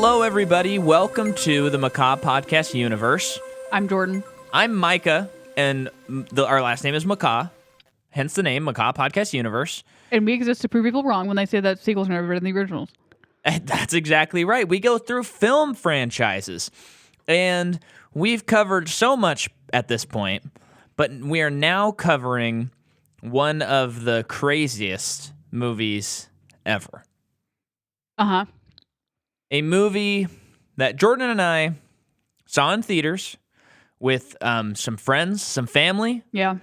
Hello, everybody. Welcome to the Macabre Podcast Universe. I'm Jordan. I'm Micah, and our last name is Macabre, hence the name Macabre Podcast Universe. And we exist to prove people wrong when they say that sequels are never better than the originals. And that's exactly right. We go through film franchises, and we've covered so much at this point, but we are now covering one of the craziest movies ever. Uh-huh. A movie that Jordan and I saw in theaters with some friends, some family. Yeah.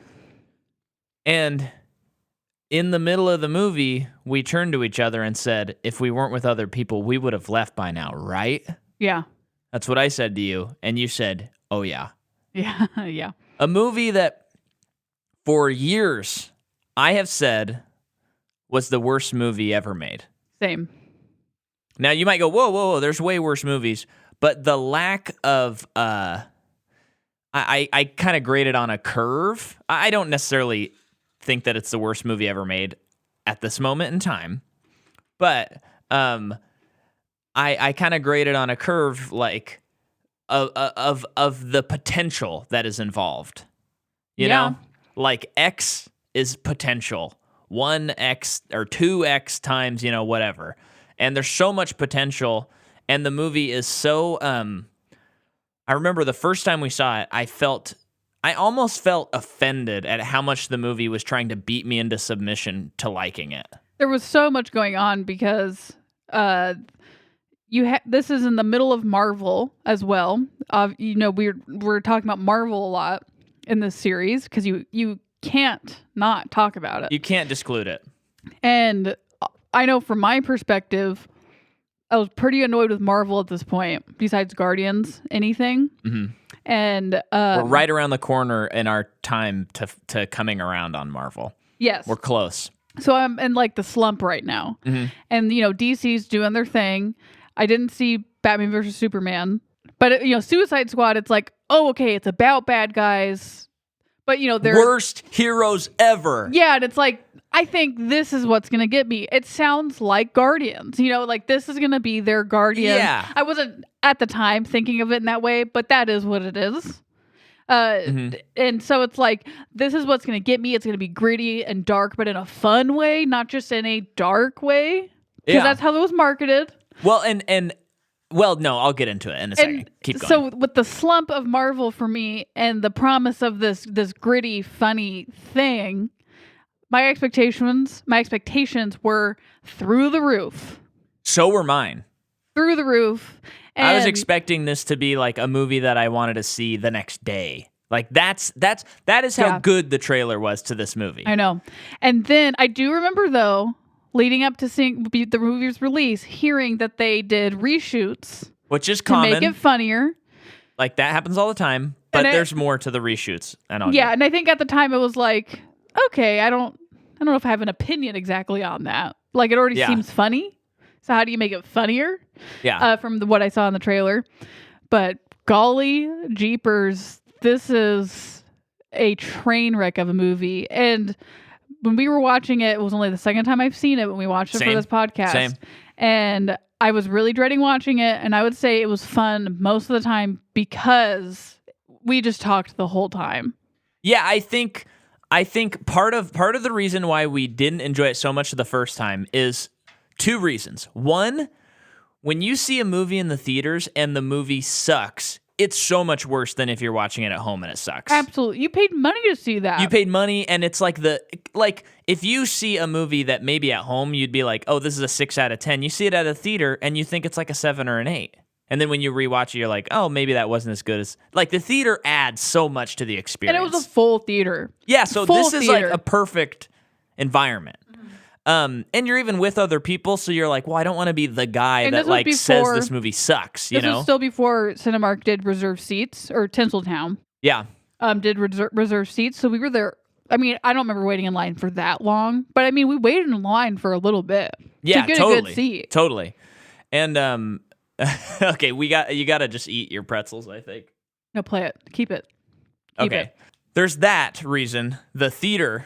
And in the middle of the movie, we turned to each other and said, if we weren't with other people, we would have left by now, right? Yeah. That's what I said to you. And you said, oh, yeah. Yeah. Yeah. A movie that for years I have said was the worst movie ever made. Same. Now, you might go, whoa, there's way worse movies. But the lack of, I kind of grade it on a curve. I don't necessarily think that it's the worst movie ever made at this moment in time. But I kind of grade it on a curve, like, of the potential that is involved. You know? Like, X is potential. 1X or 2X times, whatever. And there's so much potential, and the movie is so, I remember the first time we saw it, I almost felt offended at how much the movie was trying to beat me into submission to liking it. There was so much going on because this is in the middle of Marvel as well. We're talking about Marvel a lot in this series because you can't not talk about it. You can't disclude it. And I know from my perspective, I was pretty annoyed with Marvel at this point, besides Guardians, anything. Mm-hmm. And we're right around the corner in our time to coming around on Marvel. Yes. We're close. So I'm in like the slump right now. Mm-hmm. And, DC's doing their thing. I didn't see Batman versus Superman. But, Suicide Squad, it's like, oh, okay, it's about bad guys. But, they're worst heroes ever. Yeah, and it's like, I think this is what's going to get me. It sounds like Guardians, like this is going to be their Guardian. Yeah. I wasn't at the time thinking of it in that way, but that is what it is. And so it's like, this is what's going to get me. It's going to be gritty and dark, but in a fun way, not just in a dark way. Because that's how it was marketed. Well, well, no, I'll get into it in a second. Keep going. So with the slump of Marvel for me and the promise of this gritty, funny thing, my expectations were through the roof. So were mine. Through the roof. And I was expecting this to be like a movie that I wanted to see the next day. Like that is how good the trailer was to this movie. I know. And then I do remember though, leading up to seeing the movie's release, hearing that they did reshoots, which is common, to make it funnier. Like that happens all the time, but there's more to the reshoots. And I think at the time it was like, okay, I don't know if I have an opinion exactly on that. Like it already seems funny. So how do you make it funnier? Yeah. From what I saw in the trailer. But golly jeepers, this is a train wreck of a movie. And when we were watching it, it was only the second time I've seen it when we watched it for this podcast. Same. And I was really dreading watching it. And I would say it was fun most of the time because we just talked the whole time. Yeah, I think part of the reason why we didn't enjoy it so much the first time is two reasons. One, when you see a movie in the theaters and the movie sucks, it's so much worse than if you're watching it at home and it sucks. Absolutely. You paid money to see that. You paid money, and it's like if you see a movie that maybe at home you'd be like, oh, this is a 6 out of 10. You see it at a theater and you think it's like a 7 or an 8. And then when you rewatch it, you're like, oh, maybe that wasn't as good as... Like, the theater adds so much to the experience. And it was a full theater. Yeah, so this is like a perfect environment. And you're even with other people, so you're like, well, I don't want to be the guy that says this movie sucks, This was still before Cinemark did reserved seats, or Tinseltown. Yeah. Did reserve seats, so we were there. I mean, I don't remember waiting in line for that long, but I mean, we waited in line for a little bit to get a good seat. Totally. And okay, you got to just eat your pretzels, I think. No, play it. Keep it. Keep it. There's that reason, the theater.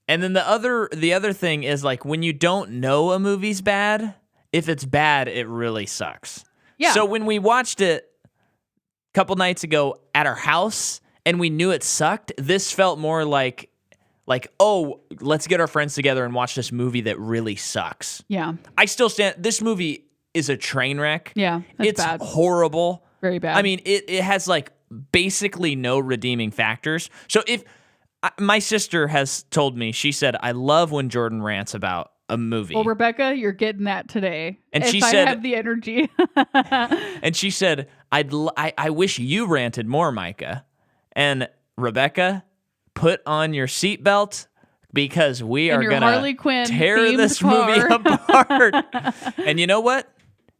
And then the other thing is like when you don't know a movie's bad, if it's bad, it really sucks. Yeah. So when we watched it a couple nights ago at our house and we knew it sucked, this felt more like, oh, let's get our friends together and watch this movie that really sucks. Yeah. I still stand. This movie is a train wreck. Yeah. It's bad. horrible. Very bad. I mean, it has like basically no redeeming factors. So if my sister has told me, she said, I love when Jordan rants about a movie. Well, Rebecca, you're getting that today. And if she said, I have the energy. and she said, I wish you ranted more, Micah. And Rebecca, put on your seatbelt because we are going to tear this movie apart. And you know what?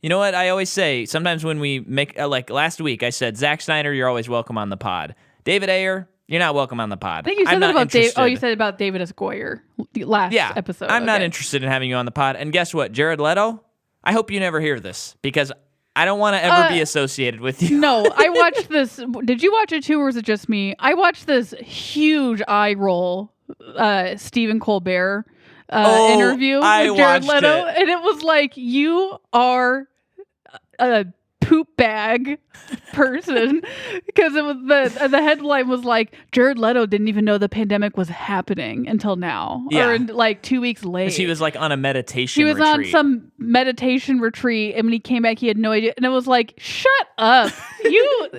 I always say, sometimes when we make, like last week, I said, Zack Snyder, you're always welcome on the pod. David Ayer, you're not welcome on the pod. I think you said that about David. Oh, you said about David Ayer last episode. I'm not interested in having you on the pod. And guess what? Jared Leto, I hope you never hear this because I don't want to ever be associated with you. No, I watched this. Did you watch it too, or was it just me? I watched this huge eye roll Stephen Colbert interview with Jared Leto. And it was like, you are a poop bag person, because it was the headline was like, Jared Leto didn't even know the pandemic was happening until now, or like 2 weeks late. He was like on a meditation retreat. He was on some meditation retreat, and when he came back, he had no idea. And it was like, shut up. You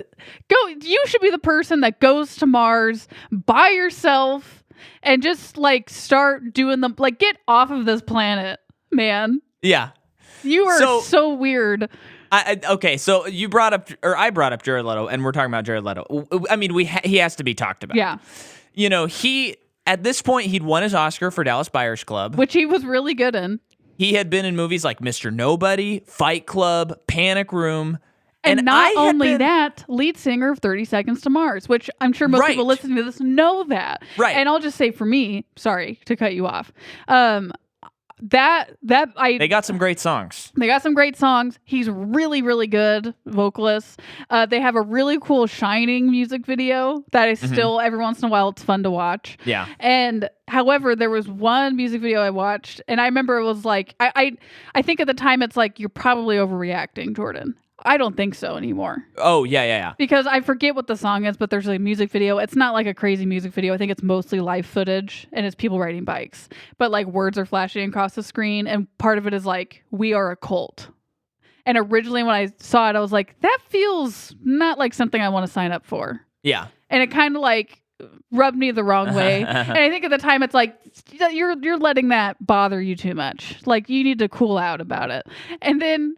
should be the person that goes to Mars by yourself and just like start doing get off of this planet, man. Yeah. You are so weird. Okay, so I brought up Jared Leto, and we're talking about Jared Leto. I mean, he has to be talked about. Yeah. He, at this point, he'd won his Oscar for Dallas Buyers Club, which he was really good in. He had been in movies like Mr. Nobody, Fight Club, Panic Room. And not only that, lead singer of 30 Seconds to Mars, which I'm sure most people listening to this know that. Right. And I'll just say, for me, sorry to cut you off, they got some great songs. He's really, really good vocalist. They have a really cool Shining music video that is still every once in a while, it's fun to watch. Yeah. And however, there was one music video I watched, and I remember it was like, I think at the time it's like, you're probably overreacting, Jordan. I don't think so anymore. Oh, yeah. Because I forget what the song is, but there's a music video. It's not like a crazy music video. I think it's mostly live footage, and it's people riding bikes. But like words are flashing across the screen, and part of it is like, we are a cult. And originally when I saw it, I was like, that feels not like something I want to sign up for. Yeah. And it kind of like rubbed me the wrong way. And I think at the time it's like, you're letting that bother you too much. Like, you need to cool out about it. And then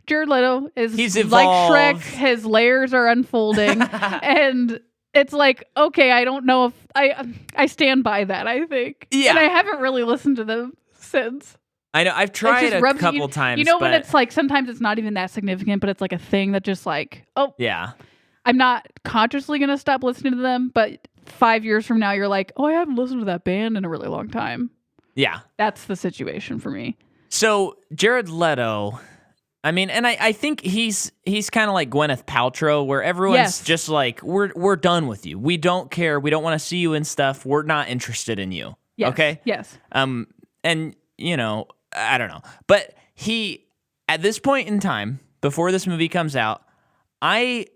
Jared Leto he's evolved. Like Shrek, his layers are unfolding. And it's like, okay, I don't know if I stand by that, I think. Yeah. And I haven't really listened to them since. I know, I've tried a couple times. When it's like, sometimes it's not even that significant, but it's like a thing that just like, oh. Yeah. I'm not consciously going to stop listening to them, but 5 years from now, you're like, oh, I haven't listened to that band in a really long time. Yeah. That's the situation for me. So Jared Leto, I mean, and I think he's kind of like Gwyneth Paltrow, where everyone's just like, we're done with you. We don't care. We don't want to see you in stuff. We're not interested in you. Yes. Okay? Yes. And, I don't know. But at this point in time, before this movie comes out, I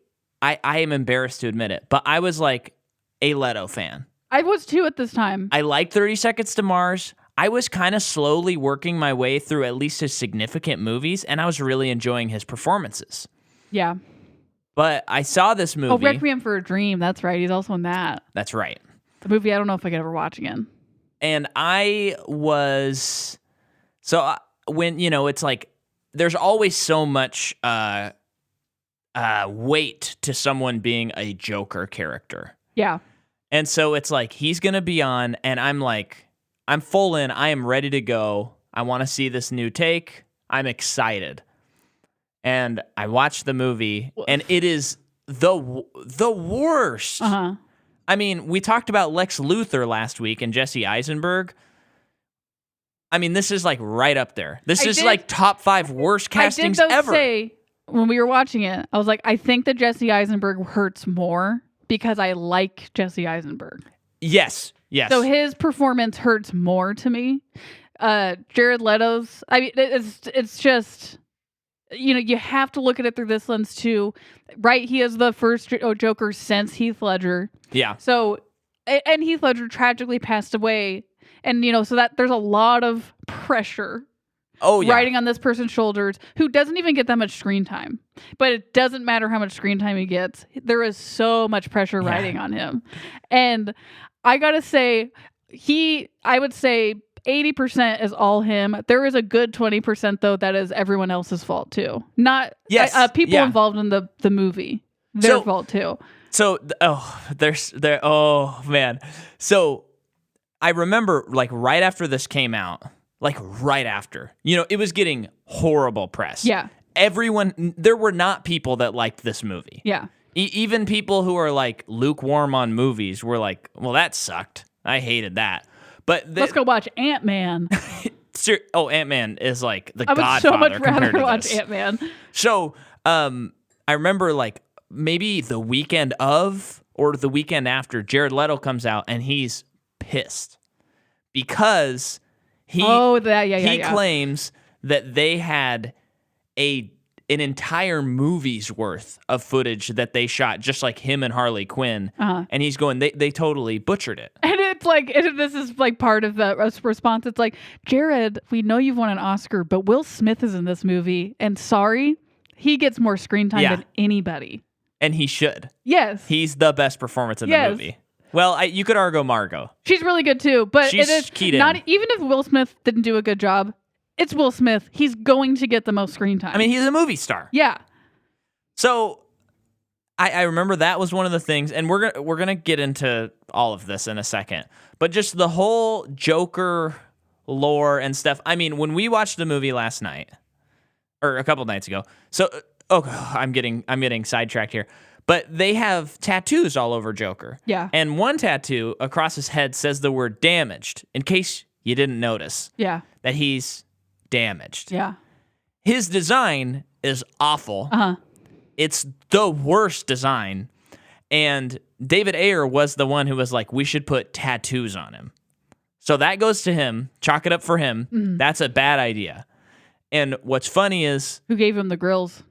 am embarrassed to admit it, but I was like a Leto fan. I was too at this time. I liked 30 Seconds to Mars. I was kind of slowly working my way through at least his significant movies, and I was really enjoying his performances. Yeah. But I saw this movie. Oh, Requiem for a Dream. That's right. He's also in that. That's right. The movie I don't know if I could ever watch again. And I was... So when, it's like, there's always so much... weight to someone being a Joker character. Yeah. And so it's like, he's going to be on, and I'm full in. I am ready to go. I want to see this new take. I'm excited. And I watched the movie, and it is the worst. Uh-huh. I mean, we talked about Lex Luthor last week and Jesse Eisenberg. I mean, this is like right up there. This is like top 5 worst castings ever. When we were watching it, I was like, I think that Jesse Eisenberg hurts more because I like Jesse Eisenberg. Yes. So his performance hurts more to me. Jared Leto's, I mean, it's you have to look at it through this lens too, right? He is the first Joker since Heath Ledger. Yeah. So, and Heath Ledger tragically passed away. And, so that there's a lot of pressure riding on this person's shoulders who doesn't even get that much screen time. But it doesn't matter how much screen time he gets. There is so much pressure riding on him. And I got to say, I would say 80% is all him. There is a good 20%, though, that is everyone else's fault, too. Not people involved in the movie. Their fault, too. So, man. So, I remember, like, right after this came out, it was getting horrible press. Yeah. There were not people that liked this movie. Yeah. Even people who are, like, lukewarm on movies were like, well, that sucked. I hated that. But let's go watch Ant-Man. Ant-Man is like the Godfather. I would so much rather to watch this. Ant-Man. So, I remember like maybe the weekend of or the weekend after, Jared Leto comes out and he's pissed because he claims that they had an entire movie's worth of footage that they shot, just like him and Harley Quinn. And he's going, they totally butchered it. And it's like, this is like part of the response. It's like, Jared, we know you've won an Oscar, but Will Smith is in this movie. And sorry, he gets more screen time than anybody. And he should. Yes. He's the best performance in the movie. Well, you could argue Margot. She's really good too. But she's it is keyed not, in. even if Will Smith didn't do a good job, it's Will Smith. He's going to get the most screen time. I mean, he's a movie star. Yeah. So I remember that was one of the things, and we're gonna get into all of this in a second. But just the whole Joker lore and stuff. I mean, when we watched the movie last night, or a couple nights ago. So I'm getting sidetracked here. But they have tattoos all over Joker. Yeah. And one tattoo across his head says the word damaged, in case you didn't notice. Yeah. That he's damaged. Yeah. His design is awful. It's the worst design. And David Ayer was the one who was like, we should put tattoos on him. So that goes to him. Chalk it up for him. Mm-hmm. That's a bad idea. And what's funny is... Who gave him the grills?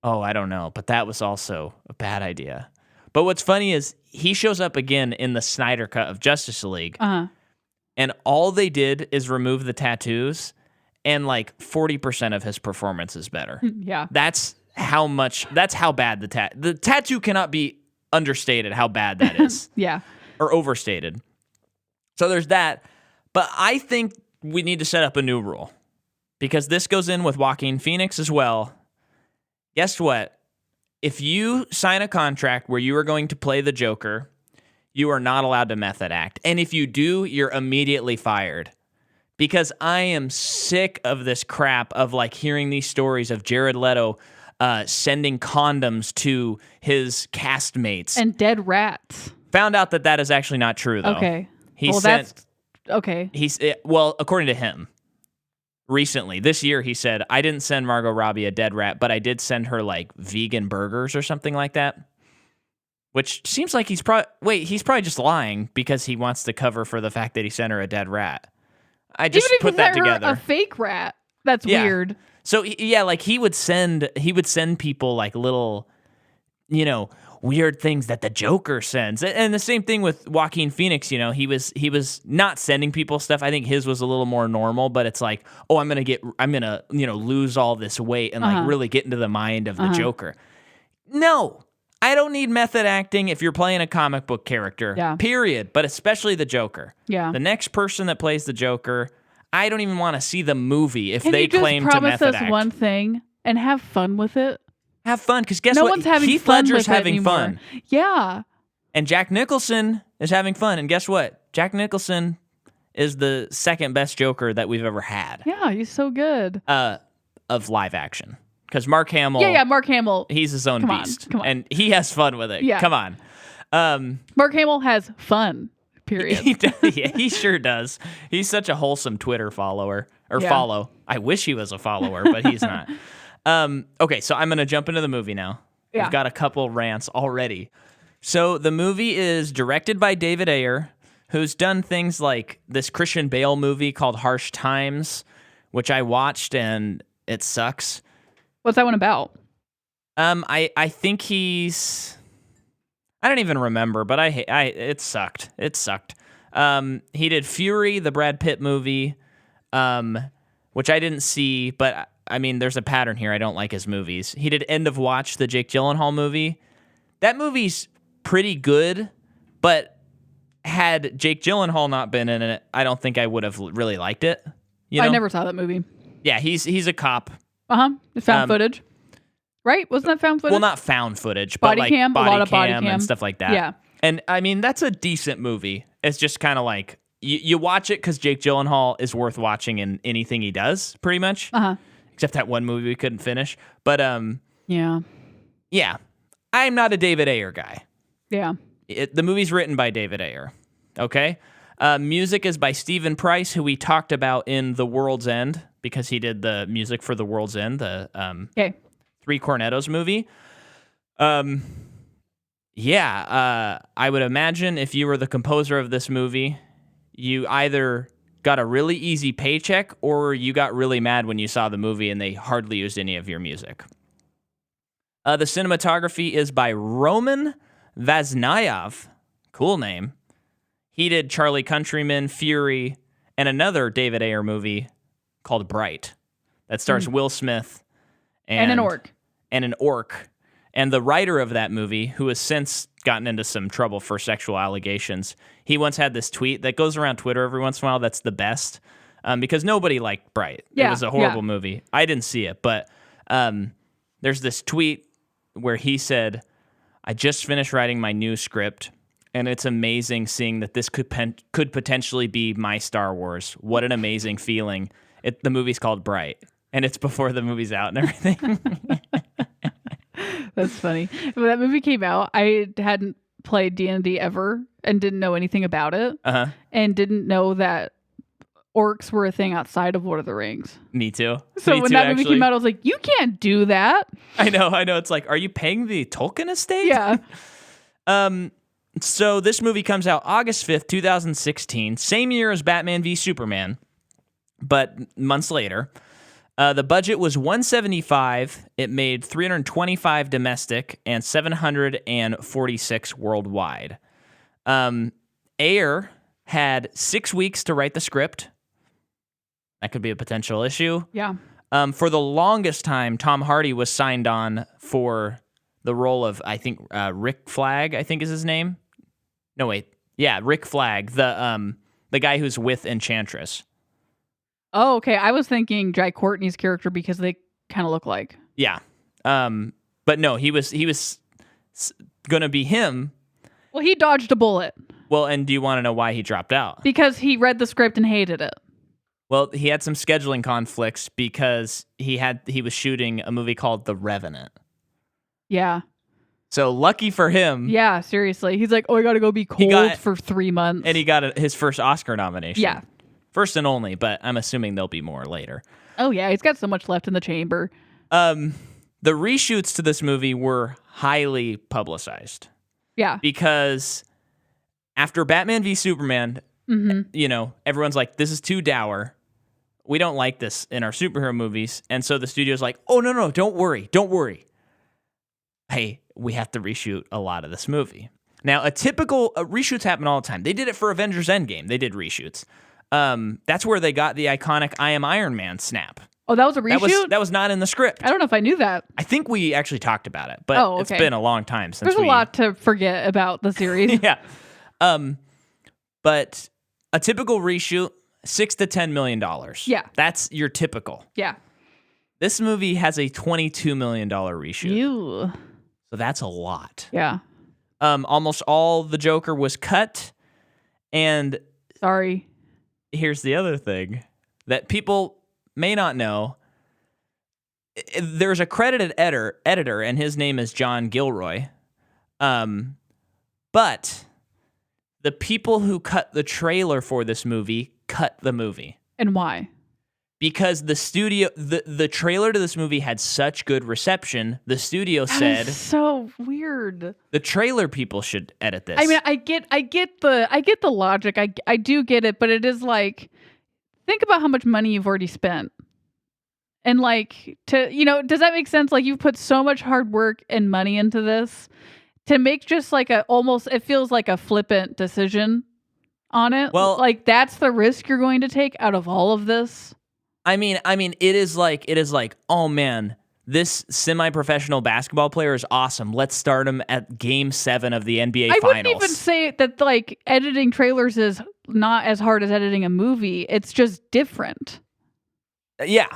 Oh, I don't know. But that was also a bad idea. But what's funny is he shows up again in the Snyder Cut of Justice League. And all they did is remove the tattoos. And like 40% of his performance is better. Yeah. That's how bad the tattoo cannot be understated how bad that is. Yeah. Or overstated. So there's that. But I think we need to set up a new rule. Because this goes in with Joaquin Phoenix as well. Guess what? If you sign a contract where you are going to play the Joker, you are not allowed to method act. And if you do, you're immediately fired. Because I am sick of this crap of like hearing these stories of Jared Leto sending condoms to his castmates. And dead rats. Found out that is actually not true, though. Okay. That's okay. According to him, recently, this year, he said, I didn't send Margot Robbie a dead rat, but I did send her like vegan burgers or something like that. Which seems like he's probably just lying because he wants to cover for the fact that he sent her a dead rat. I just put that together. A fake rat. That's weird. So like he would send people like little, weird things that the Joker sends. And the same thing with Joaquin Phoenix, he was not sending people stuff. I think his was a little more normal, but it's like, oh, I'm going to, lose all this weight and like really get into the mind of the Joker. No. I don't need method acting if you're playing a comic book character. Yeah. Period. But especially the Joker. Yeah. The next person that plays the Joker, I don't even want to see the movie if Can they you just claim to method promise us act. one thing and have fun with it? Have fun, because guess no what? One's having Heath fun Ledger's with having it fun. Yeah. And Jack Nicholson is having fun. And guess what? Jack Nicholson is the second best Joker that we've ever had. Yeah, he's so good. Of live action. Because Mark Hamill... Yeah, Mark Hamill. He's his own beast. Come on. And he has fun with it. Yeah. Come on. Mark Hamill has fun, period. He sure does. He's such a wholesome Twitter follower. Follow. I wish he was a follower, but he's not. Okay, so I'm going to jump into the movie now. Yeah. We've got a couple rants already. So the movie is directed by David Ayer, who's done things like this Christian Bale movie called Harsh Times, which I watched and it sucks. What's that one about? I think he's. I don't even remember, but it sucked. It sucked. He did Fury, the Brad Pitt movie, which I didn't see, but I mean, there's a pattern here. I don't like his movies. He did End of Watch, the Jake Gyllenhaal movie. That movie's pretty good, but had Jake Gyllenhaal not been in it, I don't think I would have really liked it. I never saw that movie. Yeah, he's a cop. Found footage. Right? Wasn't that found footage? Well, not found footage, but like cam, a lot of body cam and stuff like that. Yeah. And I mean, that's a decent movie. It's just kind of like you watch it because Jake Gyllenhaal is worth watching in anything he does, pretty much. Except that one movie we couldn't finish. But yeah, I'm not a David Ayer guy. Yeah, the movie's written by David Ayer. Okay, music is by Stephen Price, who we talked about in The World's End because he did the music for The World's End, the Three Cornettos movie. I would imagine if you were the composer of this movie, you either got a really easy paycheck or you got really mad when you saw the movie and they hardly used any of your music. The cinematography is by Roman Vaznayev. Cool name. He did Charlie Countryman, Fury, and another David Ayer movie called Bright that stars Will Smith and an orc. And the writer of that movie, who has since gotten into some trouble for sexual allegations, he once had this tweet that goes around Twitter every once in a while that's the best, because nobody liked Bright. It was a horrible movie. I didn't see it, but there's this tweet where he said, "I just finished writing my new script, and it's amazing seeing that this could potentially be my Star Wars. What an amazing feeling." The movie's called Bright, and it's before the movie's out and everything. That's funny. When that movie came out, I hadn't played D&D ever and didn't know anything about it. And didn't know that orcs were a thing outside of Lord of the Rings. Me too. So when that movie came out, I was like, you can't do that. I know. It's like, are you paying the Tolkien estate? Yeah. So this movie comes out August 5th, 2016, same year as Batman v Superman, but months later. The budget was $175. It made $325 domestic and $746 worldwide. Ayer had 6 weeks to write the script. That could be a potential issue. Yeah. For the longest time, Tom Hardy was signed on for the role of, I think, Rick Flag, I think is his name. No, wait. Yeah, Rick Flag, the guy who's with Enchantress. Oh, okay. I was thinking Jai Courtney's character because they kind of look like. Yeah. But no, he was going to be him. Well, he dodged a bullet. Well, and do you want to know why he dropped out? Because he read the script and hated it. Well, he had some scheduling conflicts because he was shooting a movie called The Revenant. Yeah. So lucky for him. Yeah, seriously. He's like, I got to go be cold for 3 months. And he got his first Oscar nomination. Yeah. First and only, but I'm assuming there'll be more later. Oh, yeah. He's got so much left in the chamber. The reshoots to this movie were highly publicized. Yeah. Because after Batman v Superman, everyone's like, this is too dour. We don't like this in our superhero movies. And so the studio's like, oh, no, don't worry. Hey, we have to reshoot a lot of this movie. Now, reshoots happen all the time. They did it for Avengers Endgame. They did reshoots. That's where they got the iconic I Am Iron Man snap. Oh, that was a reshoot? That was not in the script. I don't know if I knew that. I think we actually talked about it, but It's been a long time since There's a lot to forget about the series. Yeah. But a typical reshoot, $6 to $10 million. Yeah. That's your typical. Yeah. This movie has a $22 million reshoot. Ew. So that's a lot. Yeah. Almost all the Joker was cut. And sorry. Here's the other thing that people may not know. There's a credited editor, and his name is John Gilroy. But the people who cut the trailer for this movie cut the movie. And why? Because the trailer to this movie had such good reception, the studio said, is so weird. The trailer people should edit this. I mean, I get the logic. I do get it, but it is like, think about how much money you've already spent. And like does that make sense? Like you've put so much hard work and money into this to make just like it feels like a flippant decision on it. Well, like that's the risk you're going to take out of all of this. I mean, it is like, oh man, this semi-professional basketball player is awesome. Let's start him at Game 7 of the NBA Finals. I wouldn't even say that like editing trailers is not as hard as editing a movie. It's just different. Yeah.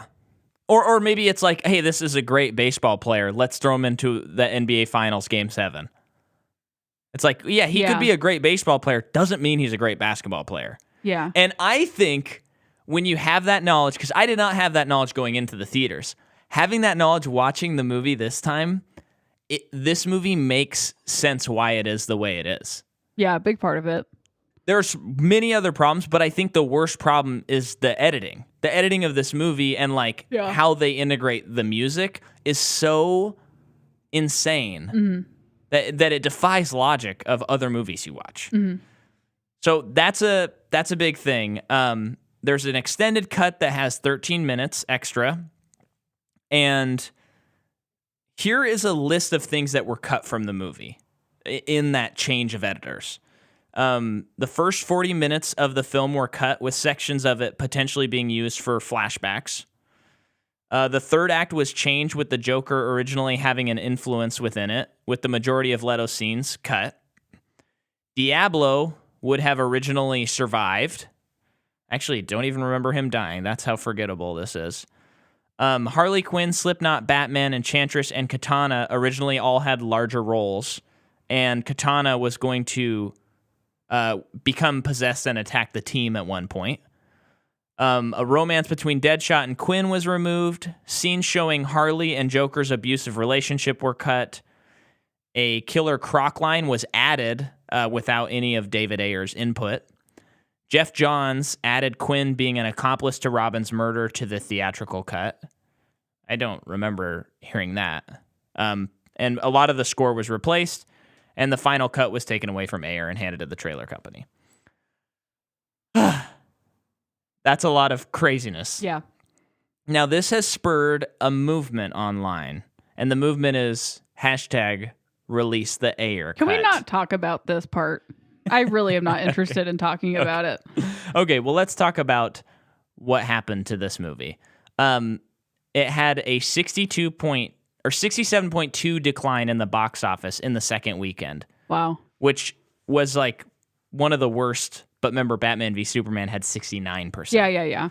Or maybe it's like, hey, this is a great baseball player. Let's throw him into the NBA Finals Game 7. It's like, yeah, he could be a great baseball player. Doesn't mean he's a great basketball player. Yeah. And I think when you have that knowledge, because I did not have that knowledge going into the theaters, having that knowledge watching the movie this time, this movie makes sense why it is the way it is. Yeah, a big part of it. There's many other problems, but I think the worst problem is the editing. The editing of this movie and like how they integrate the music is so insane that it defies logic of other movies you watch. Mm-hmm. So that's a big thing. There's an extended cut that has 13 minutes extra. And here is a list of things that were cut from the movie in that change of editors. The first 40 minutes of the film were cut with sections of it potentially being used for flashbacks. The third act was changed with the Joker originally having an influence within it, with the majority of Leto's scenes cut. Diablo would have originally survived. Actually, don't even remember him dying. That's how forgettable this is. Harley Quinn, Slipknot, Batman, Enchantress, and Katana originally all had larger roles, and Katana was going to become possessed and attack the team at one point. A romance between Deadshot and Quinn was removed. Scenes showing Harley and Joker's abusive relationship were cut. A killer Croc line was added without any of David Ayer's input. Jeff Johns added Quinn being an accomplice to Robin's murder to the theatrical cut. I don't remember hearing that. And a lot of the score was replaced, and the final cut was taken away from Ayer and handed to the trailer company. That's a lot of craziness. Yeah. Now, this has spurred a movement online, and the movement is #release the Ayer cut. Can we not talk about this part? I really am not interested in talking about it. Okay, well, let's talk about what happened to this movie. It had a 67.2 decline in the box office in the second weekend. Wow. Which was like one of the worst, but remember Batman v Superman had 69%. Yeah.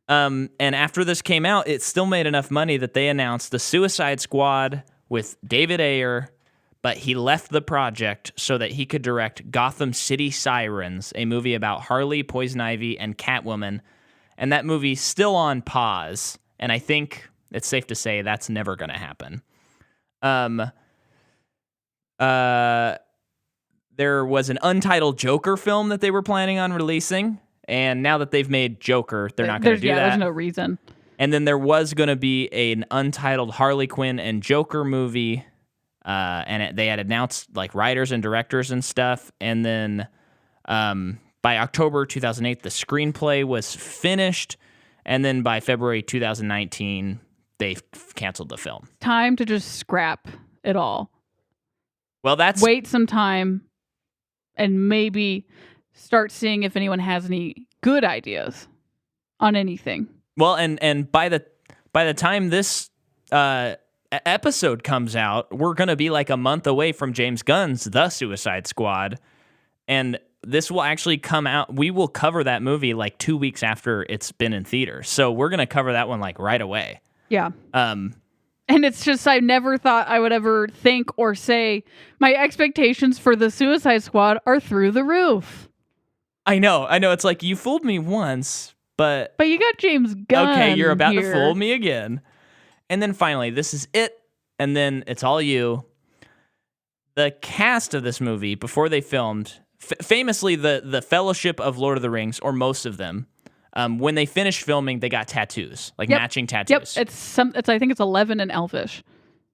And after this came out, it still made enough money that they announced the Suicide Squad with David Ayer, but he left the project so that he could direct Gotham City Sirens, a movie about Harley, Poison Ivy, and Catwoman. And that movie's still on pause, and I think it's safe to say that's never going to happen. There was an untitled Joker film that they were planning on releasing, and now that they've made Joker, they're not going to do that. There's no reason. And then there was going to be an untitled Harley Quinn and Joker movie, and they had announced like writers and directors and stuff. And then by October 2008, the screenplay was finished, and then by February 2019, they canceled the film. Time to just scrap it all. Well, wait some time and maybe start seeing if anyone has any good ideas on anything. Well, and by the time this episode comes out, we're going to be like a month away from James Gunn's The Suicide Squad, and this will actually come out. We will cover that movie like 2 weeks after it's been in theaters, so we're going to cover that one like right away. Yeah. And it's just, I never thought I would ever think or say my expectations for the Suicide Squad are through the roof. I know. It's like, you fooled me once, but you got James Gunn. Okay, you're about here. to fool me again. And then finally, this is it. And then it's all you. The cast of this movie, before they filmed, famously the Fellowship of Lord of the Rings, or most of them, when they finished filming, they got tattoos, like matching tattoos. Yep, I think it's 11 in Elvish.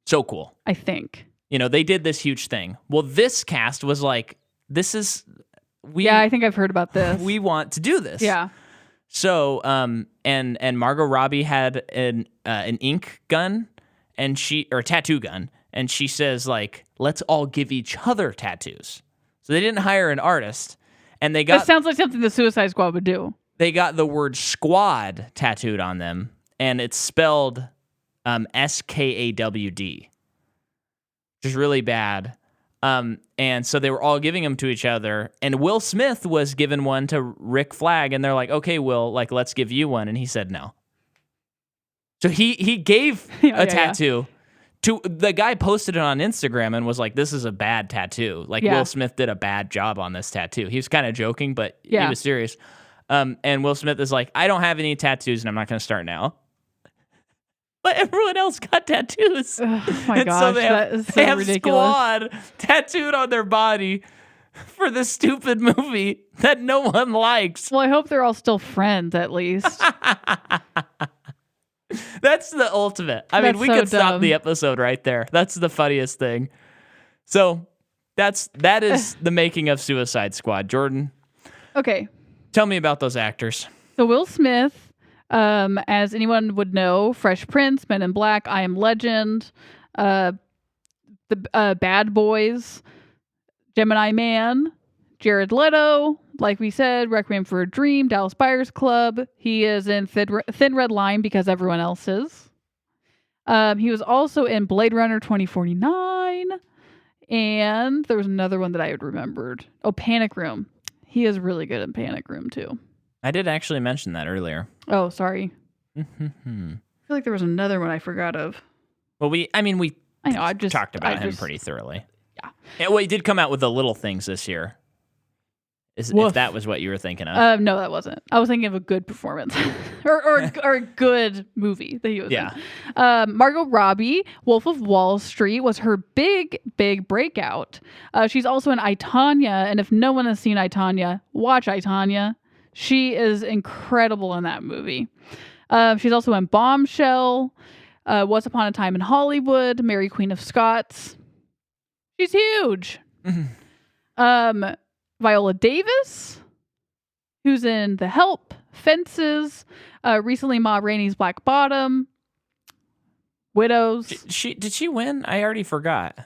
So cool. I think. They did this huge thing. Well, this cast was like, I think I've heard about this. We want to do this. Yeah. So, and Margot Robbie had an ink gun or a tattoo gun, and she says like, let's all give each other tattoos. So they didn't hire an artist, and they got. That sounds like something the Suicide Squad would do. They got the word Sqaud tattooed on them, and it's spelled Sqawd, which is really bad. And so they were all giving them to each other, and Will Smith was given one to Rick Flag, and they're like, okay, Will, like, let's give you one. And he said no. So he gave a tattoo to the guy, posted it on Instagram and was like, this is a bad tattoo. Like Will Smith did a bad job on this tattoo. He was kind of joking, but he was serious. And Will Smith is like, I don't have any tattoos and I'm not going to start now. But everyone else got tattoos. Oh my gosh, so that is so they have ridiculous. Sqaud tattooed on their body for this stupid movie that no one likes. Well, I hope they're all still friends at least. That's the ultimate. I mean, we could stop the episode right there. That's the funniest thing. So that is the making of Suicide Squad. Jordan. Okay. Tell me about those actors. So Will Smith, as anyone would know, Fresh Prince, Men in Black, I Am Legend, the Bad Boys, Gemini Man, Jared Leto, like we said, Requiem for a Dream, Dallas Buyers Club. He is in Thin Red Line because everyone else is. He was also in Blade Runner 2049. And there was another one that I had remembered. Oh, Panic Room. He is really good in Panic Room, too. I did actually mention that earlier. Oh, sorry. I feel like there was another one I forgot of. Well, we I talked about him pretty thoroughly. Yeah. Well, he did come out with the Little Things this year. If that was what you were thinking of. No, that wasn't. I was thinking of a good performance or a good movie that he was in. Margot Robbie, Wolf of Wall Street was her big breakout. She's also in I, Tonya, and if no one has seen I, Tonya, watch I, Tonya. She is incredible in that movie. She's also in Bombshell, Once Upon a Time in Hollywood, Mary Queen of Scots. She's huge. Viola Davis, who's in The Help, Fences, recently Ma Rainey's Black Bottom, Widows. Did she win? I already forgot.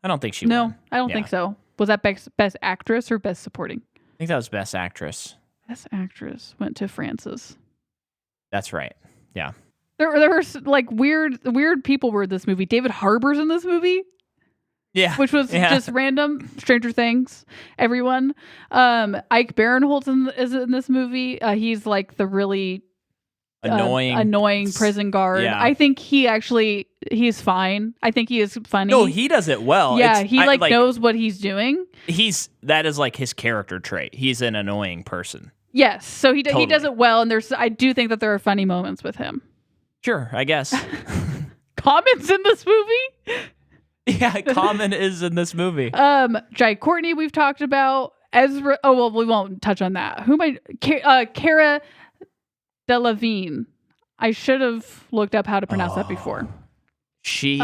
I don't think she won. No, I don't think so. Was that best actress or best supporting? I think that was best actress. Best actress went to Frances. That's right. Yeah. There were like weird people were in this movie. David Harbour's in this movie. Yeah. Which was just random. Stranger Things. Everyone. Ike Barinholtz is in this movie. He's like the really annoying prison guard. Yeah. I think he's fine. I think he is funny. No, he does it well. Yeah, he knows what he's doing. That is like his character trait. He's an annoying person. Yes, so he does it well, and I do think that there are funny moments with him. Sure, I guess. Common's in this movie. Yeah, Common is in this movie. Jai Courtney we've talked about. Ezra. Oh well, we won't touch on that. Who am I? Cara Delevingne. I should have looked up how to pronounce that before. She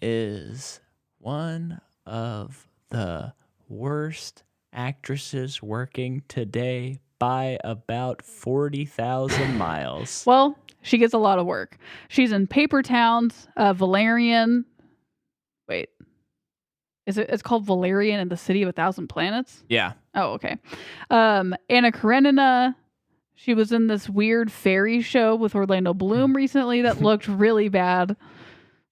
is one of the worst actresses working today by about 40,000 miles. Well, she gets a lot of work. She's in Paper Towns, Valerian. Wait. It's called Valerian and the City of 1,000 Planets? Yeah. Oh, okay. Anna Karenina. She was in this weird fairy show with Orlando Bloom recently that looked really bad.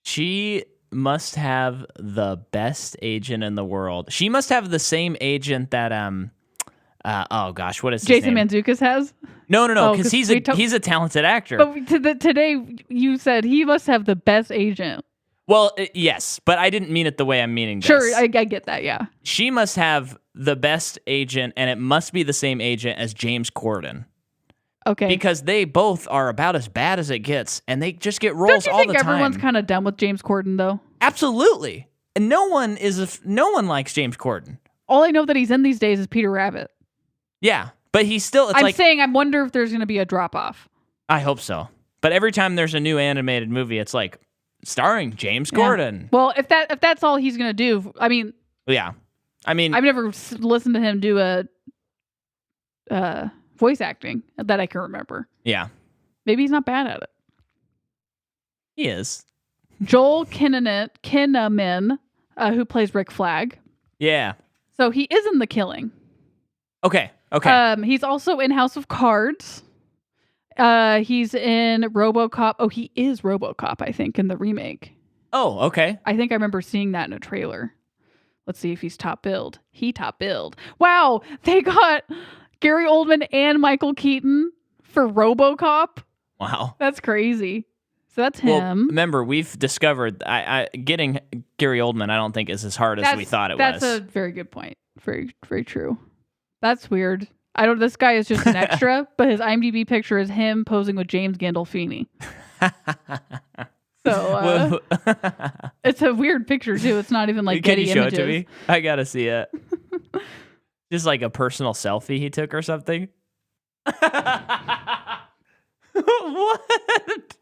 She must have the best agent in the world. She must have the same agent that oh gosh, what is his Jason name? Mantzoukas has? No, because he's a talented actor. But today you said he must have the best agent. Well, yes, but I didn't mean it the way I'm meaning this. Sure, I get that, yeah. She must have the best agent, and it must be the same agent as James Corden. Okay. Because they both are about as bad as it gets, and they just get roles all the time. Don't you think everyone's kind of done with James Corden, though? Absolutely. And no one likes James Corden. All I know that he's in these days is Peter Rabbit. Yeah, but he's still... I wonder if there's going to be a drop-off. I hope so. But every time there's a new animated movie, it's like, starring James Corden. Well, if that's all he's going to do, I mean... Yeah. I mean... I've never listened to him do a... voice acting that I can remember. Yeah. Maybe he's not bad at it. He is. Joel Kinnaman, who plays Rick Flag. Yeah. So he is in The Killing. Okay. He's also in House of Cards. He's in RoboCop. Oh, he is RoboCop, I think, in the remake. Oh, okay. I think I remember seeing that in a trailer. Let's see if he's top billed. He top billed. Wow, they got Gary Oldman and Michael Keaton for RoboCop. Wow. That's crazy. So that's Well, him. remember, we've discovered getting Gary Oldman, I don't think is as hard as we thought it was. That's a very good point. Very, very true. That's weird. This guy is just an extra, but his IMDb picture is him posing with James Gandolfini. So it's a weird picture too. It's not even like Can you Getty show Images. it to me? I gotta see it. Just like a personal selfie he took or something. What?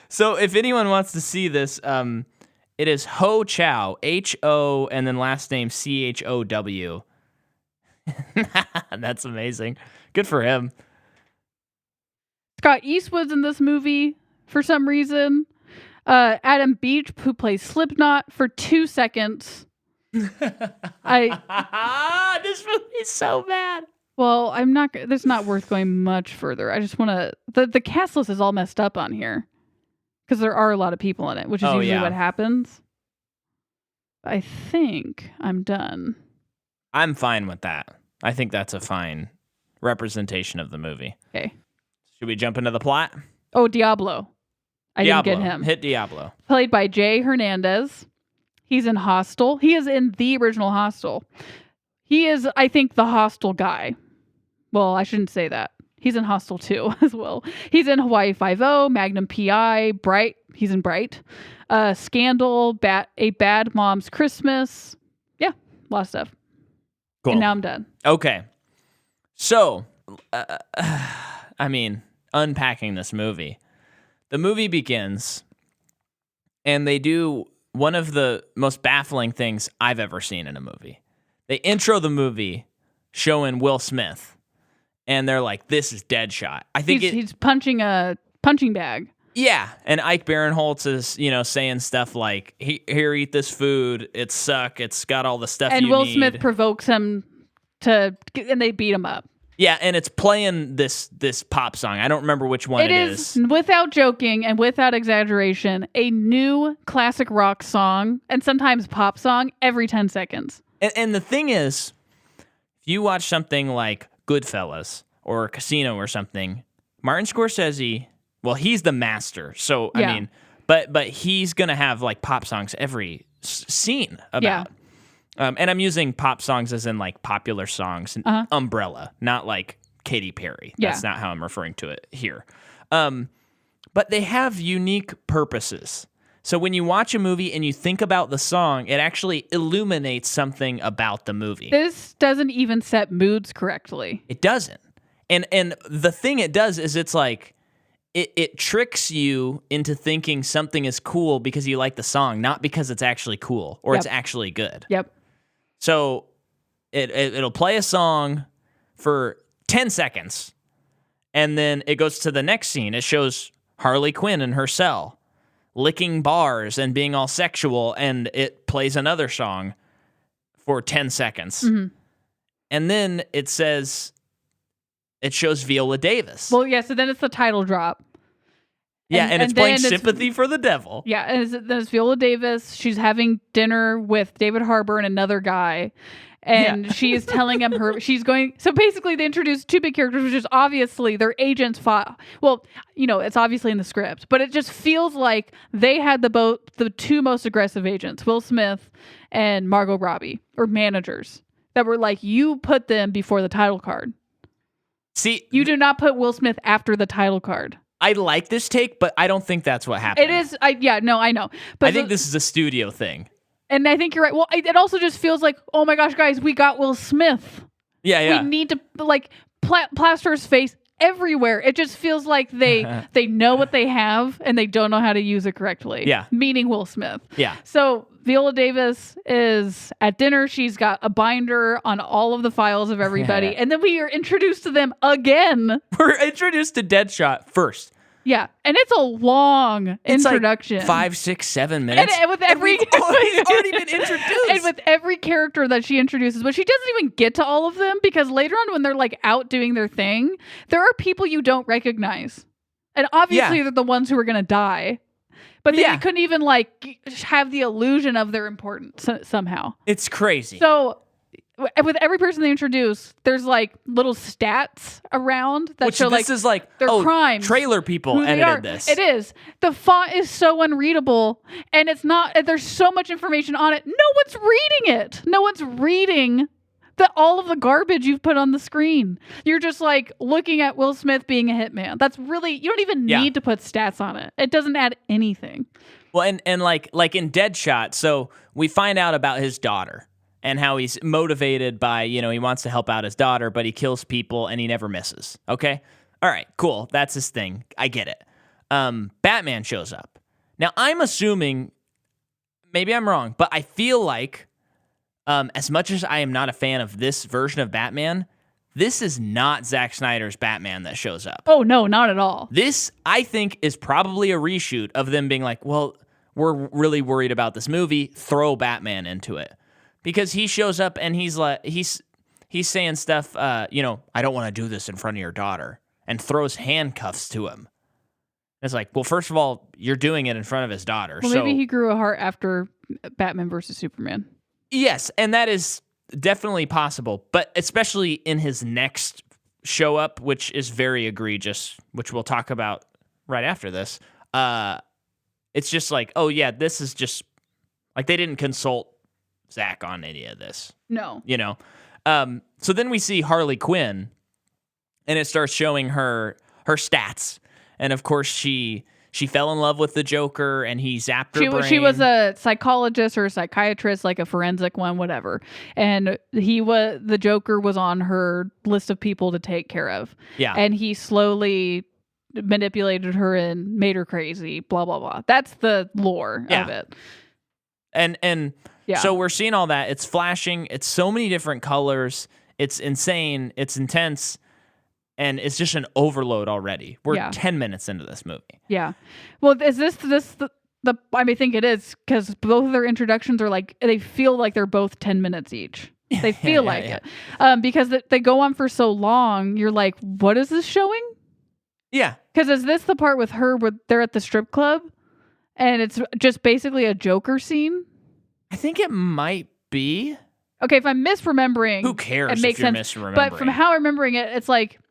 So if anyone wants to see this, it is Ho Chow, Ho, and then last name Chow. That's amazing. Good for him. Scott Eastwood's in this movie for some reason. Adam Beach, who plays Slipknot, for 2 seconds. This movie's so bad. Well, I'm not. There's not worth going much further. I just want to. The cast list is all messed up on here because there are a lot of people in it, which is usually what happens. I think I'm done. I'm fine with that. I think that's a fine representation of the movie. Okay. Should we jump into the plot? Oh, Diablo. I didn't get him. Hit Diablo. Played by Jay Hernandez. He's in Hostel. He is in the original Hostel. He is, I think, the Hostel guy. Well, I shouldn't say that. He's in Hostel 2 as well. He's in Hawaii Five-0, Magnum P.I., Bright. He's in Bright. Scandal, A Bad Mom's Christmas. Yeah, a lot of stuff. Cool. And now I'm done. Okay. So, unpacking this movie. The movie begins, and they do one of the most baffling things I've ever seen in a movie. They intro the movie showing Will Smith, and they're like, this is Deadshot. I think he's punching a punching bag. Yeah, and Ike Barinholtz is, saying stuff like, here, eat this food. It suck. It's got all the stuff you need. And Will Smith provokes him and they beat him up. Yeah, and it's playing this pop song. I don't remember which one it is. Without joking and without exaggeration, a new classic rock song and sometimes pop song every 10 seconds. And the thing is, if you watch something like Goodfellas or Casino or something, Martin Scorsese, well, he's the master. So, yeah. But he's going to have like pop songs every scene about. Yeah. And I'm using pop songs as in like popular songs, Umbrella, not like Katy Perry. That's not how I'm referring to it here. But they have unique purposes. So when you watch a movie and you think about the song, it actually illuminates something about the movie. This doesn't even set moods correctly. It doesn't. And the thing it does is it's like, it tricks you into thinking something is cool because you like the song, not because it's actually cool or it's actually good. Yep. So it'll play a song for 10 seconds, and then it goes to the next scene. It shows Harley Quinn in her cell, licking bars and being all sexual, and it plays another song for 10 seconds. Mm-hmm. And then it shows Viola Davis. Well, yeah, so then it's the title drop. Yeah, and it's playing Sympathy for the Devil. Yeah, and there's Viola Davis. She's having dinner with David Harbour and another guy. And she is telling him she's going. So basically, they introduced two big characters, which is obviously their agents fought. Well, it's obviously in the script, but it just feels like they had the two most aggressive agents, Will Smith and Margot Robbie, or managers, that were like, you put them before the title card. See, you do not put Will Smith after the title card. I like this take, but I don't think that's what happened. It is. I know. But I think this is a studio thing. And I think you're right. Well, it also just feels like, oh my gosh, guys, we got Will Smith. Yeah. We need to plaster his face everywhere. It just feels like they know what they have and they don't know how to use it correctly. Yeah. Meaning Will Smith. Yeah. So Viola Davis is at dinner. She's got a binder on all of the files of everybody. And then we are introduced to them again. We're introduced to Deadshot first. Yeah. And it's a long introduction. Like 5, 6, 7 minutes. And with every he's already been introduced. And with every character that she introduces, but she doesn't even get to all of them because later on when they're like out doing their thing, there are people you don't recognize. And obviously they're the ones who are going to die. But they couldn't even like have the illusion of their importance somehow. It's crazy. So with every person they introduce, there's like little stats around that show this is like their crimes, trailer people edited this. It is. The font is so unreadable, and it's not. There's so much information on it. No one's reading it. No one's reading all of the garbage you've put on the screen. You're just like looking at Will Smith being a hitman. That's really, you don't even need to put stats on it. It doesn't add anything. Well, and like in Deadshot, so we find out about his daughter and how he's motivated by, he wants to help out his daughter, but he kills people and he never misses. Okay? All right, cool. That's his thing. I get it. Batman shows up. Now, I'm assuming, maybe I'm wrong, but I feel like as much as I am not a fan of this version of Batman, this is not Zack Snyder's Batman that shows up. Oh, no, not at all. This, I think, is probably a reshoot of them being like, well, we're really worried about this movie. Throw Batman into it. Because he shows up and he's like, he's saying stuff, I don't want to do this in front of your daughter, and throws handcuffs to him. It's like, well, first of all, you're doing it in front of his daughter. Well, maybe he grew a heart after Batman versus Superman. Yes, and that is definitely possible, but especially in his next show up, which is very egregious, which we'll talk about right after this. It's just like, oh yeah, this is just like they didn't consult Zach on any of this. No. So then we see Harley Quinn, and it starts showing her stats, and of course she fell in love with the Joker, and he zapped her brain. She was a psychologist or a psychiatrist, like a forensic one, whatever. And the Joker was on her list of people to take care of. Yeah. And he slowly manipulated her and made her crazy, blah, blah, blah. That's the lore of it. And so we're seeing all that. It's flashing. It's so many different colors. It's insane. It's intense. And it's just an overload already. We're 10 minutes into this movie. Yeah. Well, is this I think it is, because both of their introductions are like, they feel like they're both 10 minutes each. They feel it. Because they go on for so long, you're like, what is this showing? Yeah. Because is this the part with her where they're at the strip club and it's just basically a Joker scene? I think it might be. Okay, if I'm misremembering. Who cares it makes if you're sense. misremembering? But from how I'm remembering it, it's like,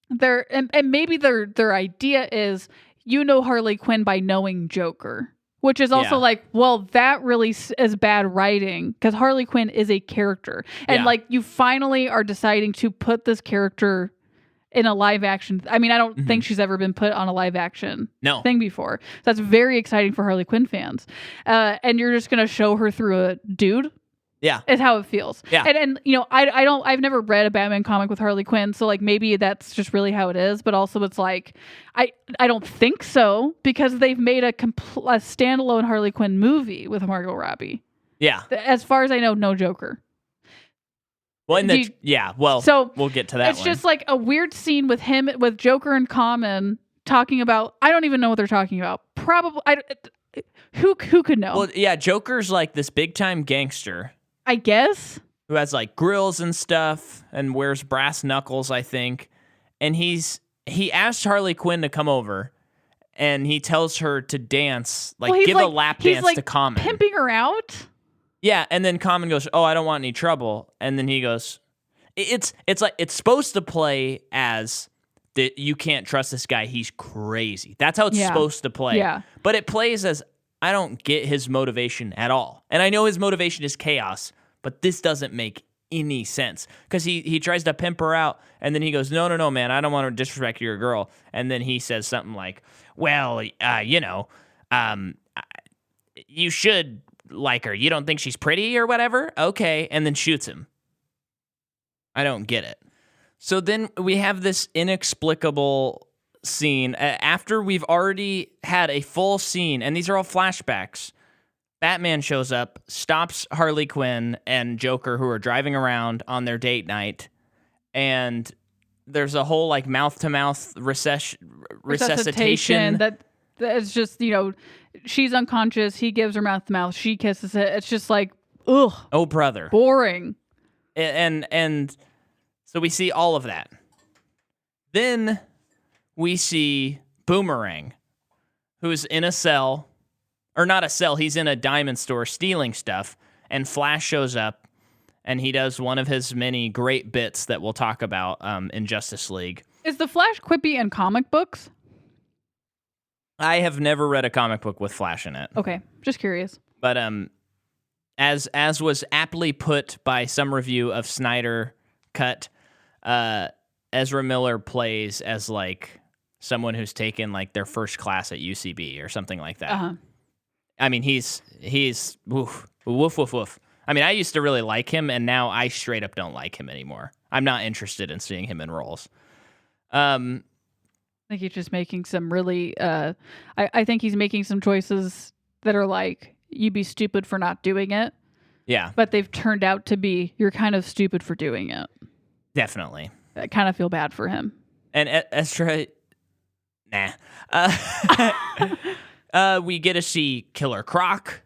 and maybe their idea is Harley Quinn by knowing Joker, which is also like, well, that really is bad writing because Harley Quinn is a character, and like you finally are deciding to put this character in a live action. I mean, I don't think she's ever been put on a live action thing before, so that's very exciting for Harley Quinn fans. And you're just gonna show her through a dude. Yeah, is how it feels. Yeah, and I've never read a Batman comic with Harley Quinn, so like maybe that's just really how it is. But also, it's like I don't think so because they've made a standalone Harley Quinn movie with Margot Robbie. Yeah, as far as I know, no Joker. Well, so we'll get to that. It's just like a weird scene with Joker and Common talking about. I don't even know what they're talking about. Probably, who could know? Well, yeah, Joker's like this big time gangster, I guess, who has like grills and stuff and wears brass knuckles, I think. And he asked Harley Quinn to come over, and he tells her to dance, give a lap dance to Common, pimping her out. Yeah, and then Common goes, "Oh, I don't want any trouble," and then he goes, "It's like it's supposed to play as that you can't trust this guy. He's crazy. That's how it's supposed to play. Yeah, but it plays as I don't get his motivation at all, and I know his motivation is chaos, but this doesn't make any sense because he tries to pimp her out, and then he goes, no, man, I don't want to disrespect your girl," and then he says something like, "Well, you should." Like her. You don't think she's pretty or whatever? Okay. And then shoots him. I don't get it. So then we have this inexplicable scene after we've already had a full scene, and these are all flashbacks. Batman shows up, stops Harley Quinn and Joker, who are driving around on their date night, and there's a whole like mouth-to-mouth resuscitation. That's just, she's unconscious. He gives her mouth-to-mouth. She kisses it. It's just like, ugh. Oh, brother. Boring. And so we see all of that. Then we see Boomerang, who's in a cell, or not a cell, he's in a diamond store stealing stuff, and Flash shows up, and he does one of his many great bits that we'll talk about in Justice League. Is the Flash quippy in comic books? I have never read a comic book with Flash in it. Okay, just curious. But as was aptly put by some review of Snyder Cut, Ezra Miller plays as like someone who's taken like their first class at UCB or something like that. Uh-huh. I mean, he's woof. I mean, I used to really like him, and now I straight up don't like him anymore. I'm not interested in seeing him in roles. I think he's just making some really. I think he's making some choices that are like, you'd be stupid for not doing it. Yeah, but they've turned out to be, you're kind of stupid for doing it. Definitely. I kind of feel bad for him. And Ezra, nah. We get to see Killer Croc.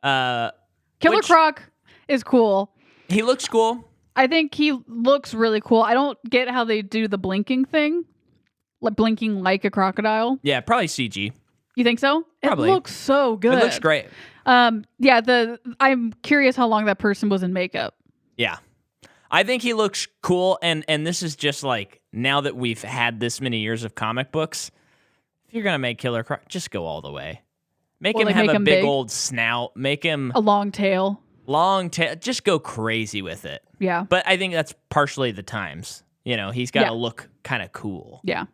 Killer Croc is cool. He looks cool. I think he looks really cool. I don't get how they do the blinking thing. Like blinking like a crocodile. Yeah, probably CG. You think so? Probably. It looks so good. It looks great. Yeah, I'm curious how long that person was in makeup. Yeah. I think he looks cool, and this is just like, now that we've had this many years of comic books, if you're going to make Killer Croc, just go all the way. Make him have a big old snout. Make him... a long tail. Long tail. Just go crazy with it. Yeah. But I think that's partially the times. He's got to look kind of cool. Yeah.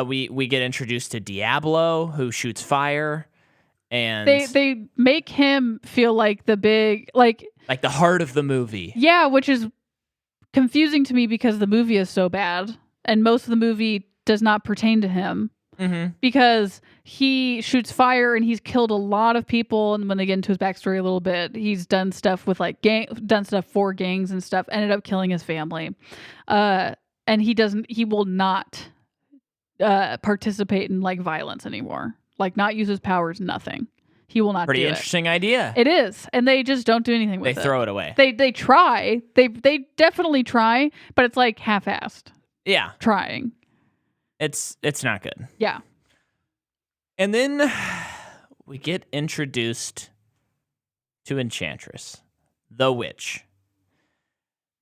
We get introduced to Diablo, who shoots fire, and... They make him feel like the big... Like the heart of the movie. Yeah, which is confusing to me because the movie is so bad, and most of the movie does not pertain to him. Mm-hmm. Because he shoots fire and he's killed a lot of people, and when they get into his backstory a little bit, he's done stuff with like done stuff for gangs and stuff, ended up killing his family. And he will not participate in like violence anymore. Like not use his powers, nothing. He will not do it. Pretty interesting idea. It is. And they just don't do anything with it. They throw it away. They try. They definitely try, but it's like half-assed. Yeah. Trying. It's not good. Yeah. And then we get introduced to Enchantress, the witch.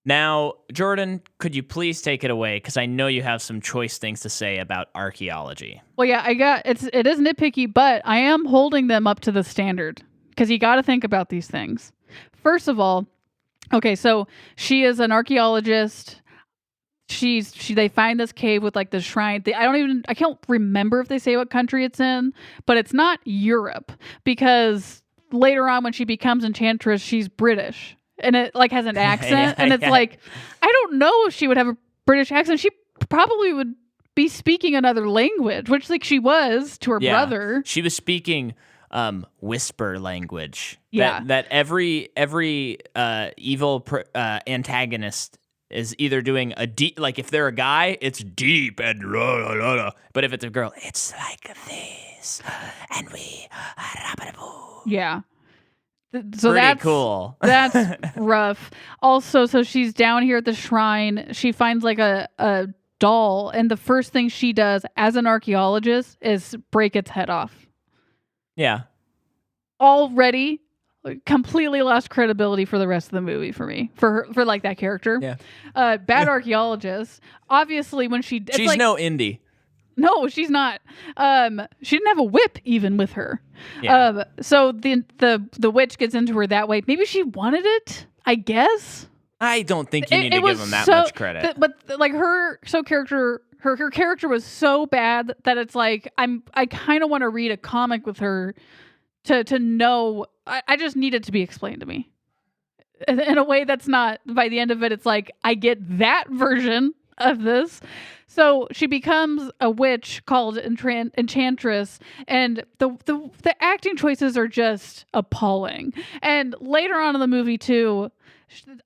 Now, Jordan, could you please take it away? Because I know you have some choice things to say about archaeology. Well, yeah, it is nitpicky, but I am holding them up to the standard because you got to think about these things. First of all, okay, so she is an archaeologist. They find this cave with like the shrine. I can't remember if they say what country it's in, but it's not Europe because later on when she becomes Enchantress, she's British. And it like has an accent, and it's like, I don't know if she would have a British accent. She probably would be speaking another language, which like she was to her brother. She was speaking whisper language. Yeah, that every evil antagonist is either doing a deep, like if they're a guy, it's deep and la la la la. But if it's a girl, it's like this, and we yeah. So pretty that's cool. That's rough. Also, so she's down here at the shrine. She finds like a doll, and the first thing she does as an archaeologist is break its head off. Yeah. Already completely lost credibility for the rest of the movie for me. For like that character. Yeah. Bad archaeologist. Obviously when she's like, no indie. No, she's not. She didn't have a whip even with her. Yeah. So the witch gets into her that way. Maybe she wanted it, I guess. I don't think you need to give them that much credit. But like her character was so bad that it's like I kind of want to read a comic with her to know. I just need it to be explained to me. in a way that's not, by the end of it, it's like, I get that version of this. So she becomes a witch called Enchantress, and the acting choices are just appalling. And later on in the movie too,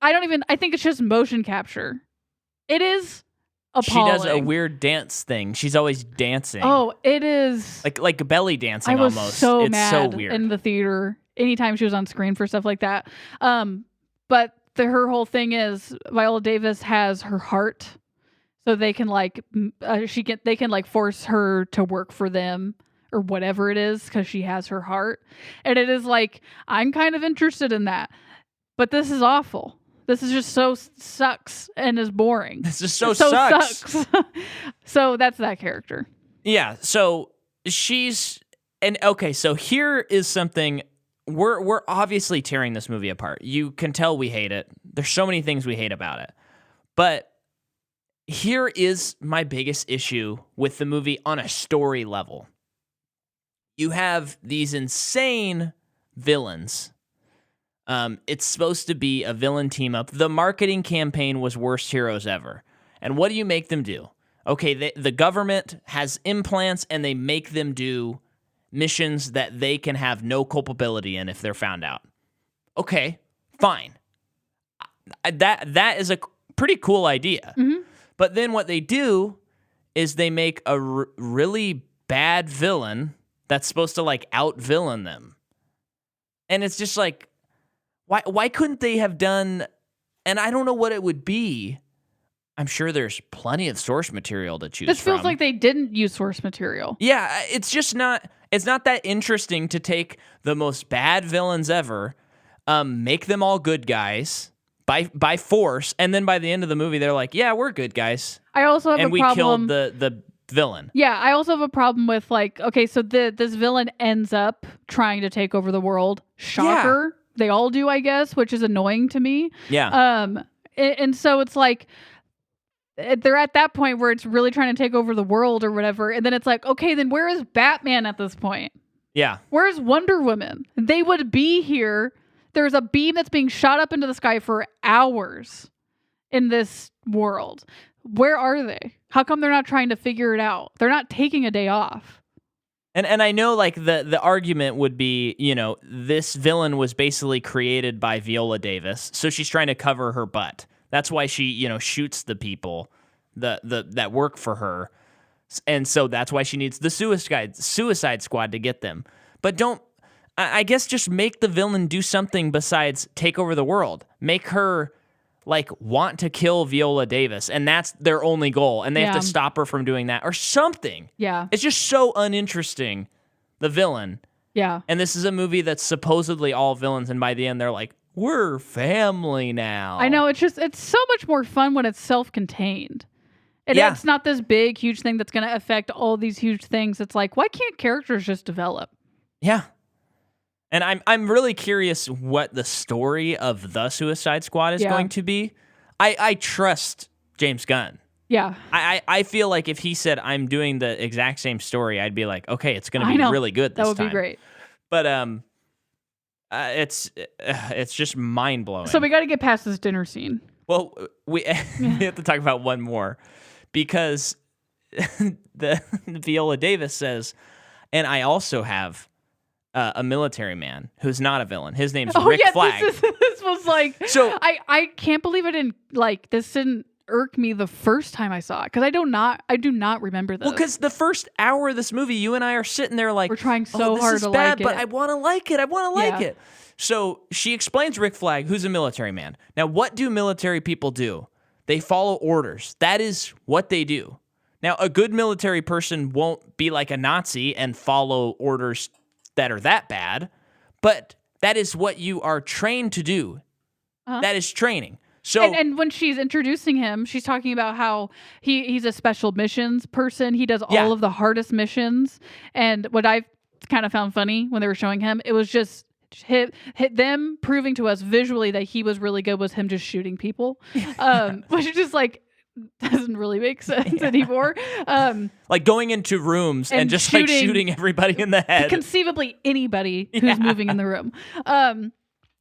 I think it's just motion capture. It is appalling. She does a weird dance thing. She's always dancing. Oh, it is like belly dancing. I was almost. so It's mad so weird in the theater anytime she was on screen for stuff like that. But her whole thing is Viola Davis has her heart. So they can they can force her to work for them or whatever it is because she has her heart. And it is like, I'm kind of interested in that. But this is awful. This is just so sucks and is boring. This is so sucks. So that's that character. Yeah. So so here is something. We're obviously tearing this movie apart. You can tell we hate it. There's so many things we hate about it. But here is my biggest issue with the movie on a story level. You have these insane villains. It's supposed to be a villain team up. The marketing campaign was worst heroes ever. And what do you make them do? Okay, the government has implants and they make them do missions that they can have no culpability in if they're found out. Okay, fine. That is a pretty cool idea. Mm-hmm. But then what they do is they make a really bad villain that's supposed to out-villain them. And it's just like, why couldn't they have done, and I don't know what it would be. I'm sure there's plenty of source material to choose from. This feels like they didn't use source material. Yeah, it's not that interesting to take the most bad villains ever, make them all good guys, by force, and then by the end of the movie, they're like, "Yeah, we're good guys." I also have and a problem. And we killed the villain. Yeah, I also have a problem with okay, so this villain ends up trying to take over the world. Shocker, They all do, I guess, which is annoying to me. Yeah. And so it's like they're at that point where it's really trying to take over the world or whatever, and then it's like, okay, then where is Batman at this point? Yeah. Where's Wonder Woman? They would be here. There's a beam that's being shot up into the sky for hours in this world. Where are they? How come they're not trying to figure it out? They're not taking a day off. And I know the argument would be, this villain was basically created by Viola Davis, so she's trying to cover her butt. That's why she, shoots the people that work for her. And so that's why she needs the Suicide Squad to get them. But I guess just make the villain do something besides take over the world. Make her want to kill Viola Davis, and that's their only goal, and they have to stop her from doing that or something. Yeah. It's just so uninteresting, the villain. Yeah. And this is a movie that's supposedly all villains, and by the end they're like, we're family now. I know, it's so much more fun when it's self-contained. It's not this big, huge thing that's going to affect all these huge things. It's like, why can't characters just develop? Yeah. And I'm really curious what the story of the Suicide Squad is going to be. I trust James Gunn. Yeah. I feel like if he said I'm doing the exact same story, I'd be like, okay, it's going to be really good this time. That would be great. But it's just mind blowing. So we got to get past this dinner scene. Well, we have to talk about one more because the Viola Davis says, and I also have a military man who's not a villain. His name's Rick Flag. This was like, so I can't believe I didn't this didn't irk me the first time I saw it because I do not remember this. Well, because the first hour of this movie, you and I are sitting there like, we're trying so hard to bad, like it, but I want to like it. I want to like it. So she explains Rick Flag, who's a military man. Now, what do military people do? They follow orders. That is what they do. Now, a good military person won't be like a Nazi and follow orders that are that bad, but that is what you are trained to do. Uh-huh. That is training. So, and when she's introducing him, she's talking about how he's a special missions person. He does all of the hardest missions. And what I kind of found funny when they were showing him, it was just hit them proving to us visually that he was really good was him just shooting people, which is just doesn't really make sense anymore. Like going into rooms and just shooting everybody in the head. Conceivably anybody who's moving in the room.